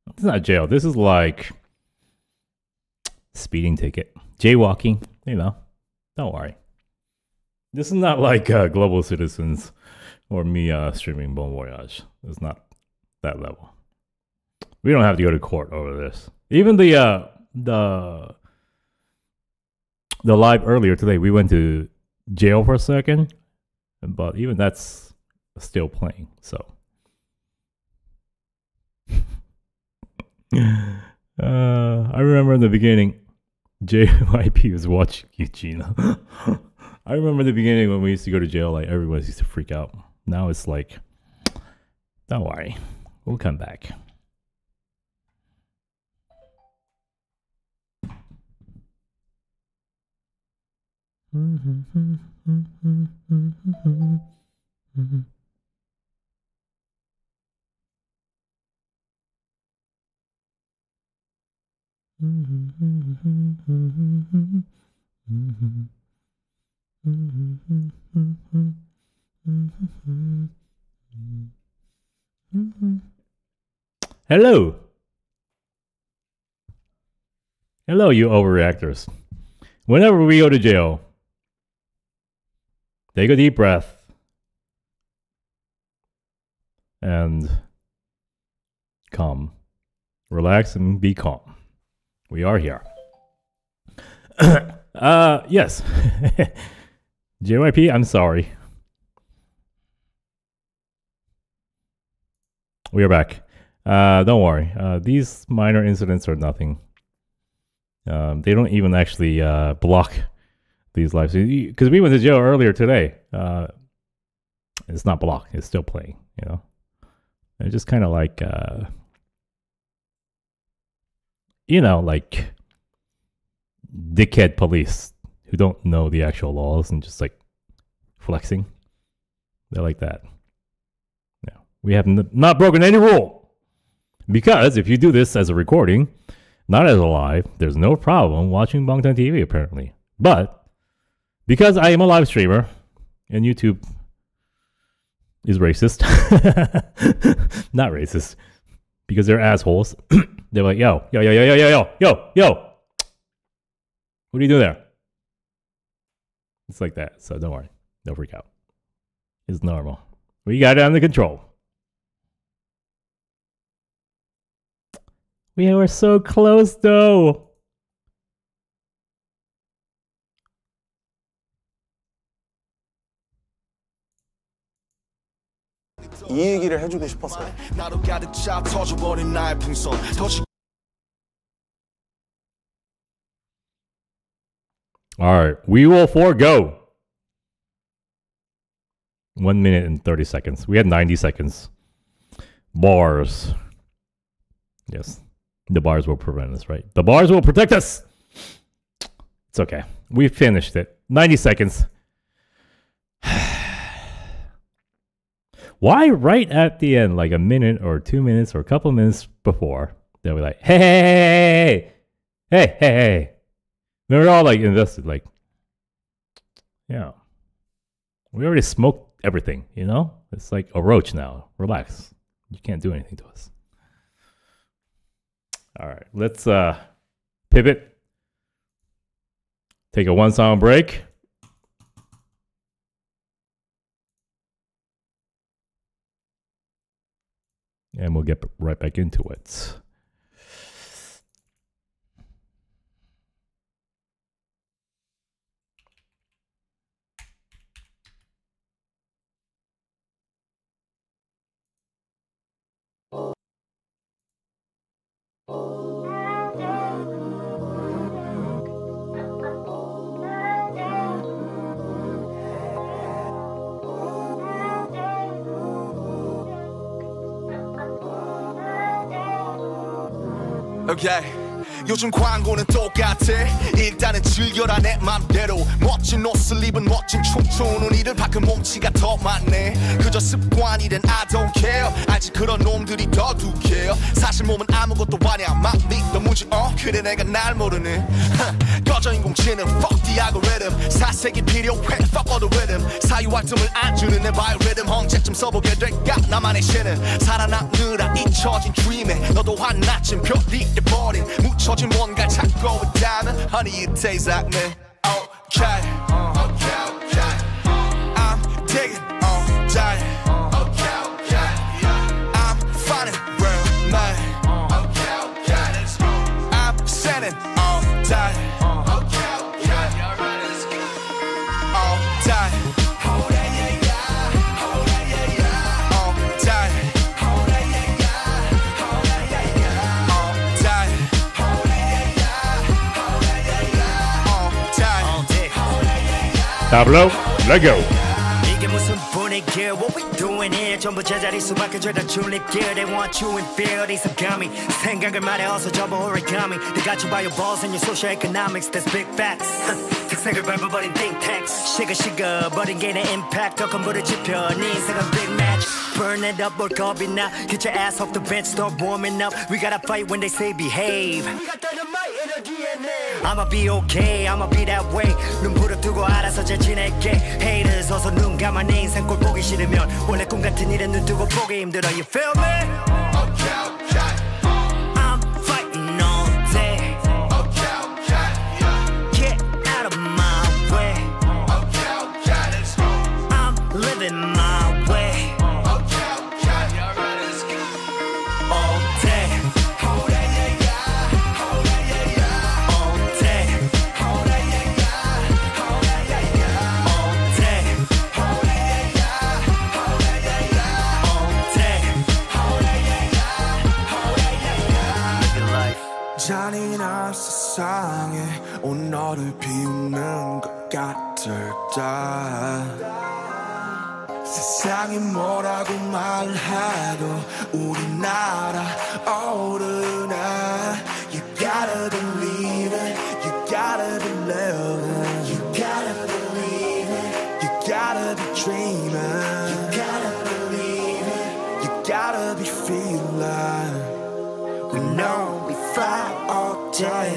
Speaker 1: it's not jail. This is like speeding ticket, jaywalking, you know. Don't worry. This is not like Global Citizens or me streaming Bon Voyage. It's not that level. We don't have to go to court over this. Even the live earlier today, we went to jail for a second, but even that's still playing. So I remember in the beginning, JYP was watching you, JINO. I remember in the beginning when we used to go to jail, like everybody used to freak out. Now it's like, don't worry, we'll come back. Hello. Hello, you overreactors. Whenever we go to jail, take a deep breath and calm. Relax and be calm. We are here. Yes. JYP, I'm sorry. We are back. Don't worry. These minor incidents are nothing. They don't even actually block these lives. Because we went to jail earlier today. It's not blocked. It's still playing, you know. It's just kind of like, you know, like dickhead police who don't know the actual laws and just like flexing. They're like that. Yeah. We have not broken any rule. Because if you do this as a recording, not as a live, there's no problem watching Bangtan TV apparently. But because I am a live streamer and YouTube is racist, not racist, because they're assholes. They're like, yo, what do you do there? It's like that. So don't worry. Don't freak out. It's normal. We got it under control. We were so close though.
Speaker 3: 이 얘기를 해주고 싶었어요.
Speaker 1: All right, we will forego 1 minute and 30 seconds. We had 90 seconds. Bars. Yes. The bars will prevent us, right? The bars will protect us. It's okay. We finished it. 90 seconds. Why right at the end, like a minute or 2 minutes or a couple minutes before, they were like, hey. We were all like invested, like, yeah. We already smoked everything, you know? It's like a roach now. Relax. You can't do anything to us. All right, let's pivot. Take a 1 song break. And we'll get right back into it.
Speaker 16: Okay. 요즘 광고는 똑같아. 일단은 즐겨라 내 맘대로. 멋진 옷을 입은 멋진 춤추는 이들 밖은 몸치가 더 많네. 그저 습관이든 I don't care. 알지 그런 놈들이 더 두께요. 사실 몸은 아무것도 아니야. 막 믿어무지 그래 내가 날 모르는 꺼져 인공지능 fuck the algorithm. 사색이 필요해 fuck all the rhythm. 사유할 틈을 안 주는 내 바이오리듬. 언제쯤 써보게 될까 나만의 신은. 살아남느라 잊혀진 dream에 너도 한나쯤 별이 돼버린 묻혀진 뭔가 찾고 있다면 honey it tastes like me. Okay, I'm digging all day. I'm finding real me. I'm sending all day. All day.
Speaker 1: Tableau, let go.
Speaker 20: 이게 무슨 분위기야? What we doing here? 전부 제자리 수밖에 죄다 줄리길. They want you in fear. They 감이 생각을 말해 어서 접어 origami. They got you by your balls and your social economics. That's big facts. 특색을 밟아버린 think tanks. 식어버린 게 내 impact. 더 건물을 지펴 네 인생은 big match. Burn it up, 뭘 겁이 나. Get your ass off the bench, start warming up. We gotta fight when they say behave. I'ma be okay, I'ma be that way. 눈부릅 두고 알아서 잘 지낼게. Haters 어서 눈 감아 내 인생 꼴 보기 싫으면 원래 꿈 같은 일은 눈 뜨고 보기 힘들어. You feel me? I'm fighting all day. Get out of my way. I'm living my way. All day.
Speaker 17: 잔인한 세상에 오늘을 비우는 것 같을까. 세상이 뭐라고 말해도 우리나라 어른아. You gotta believe it, you gotta believe it, you gotta believe it, you gotta be dreaming, you gotta believe it, you gotta be feeling. We know we fly all day.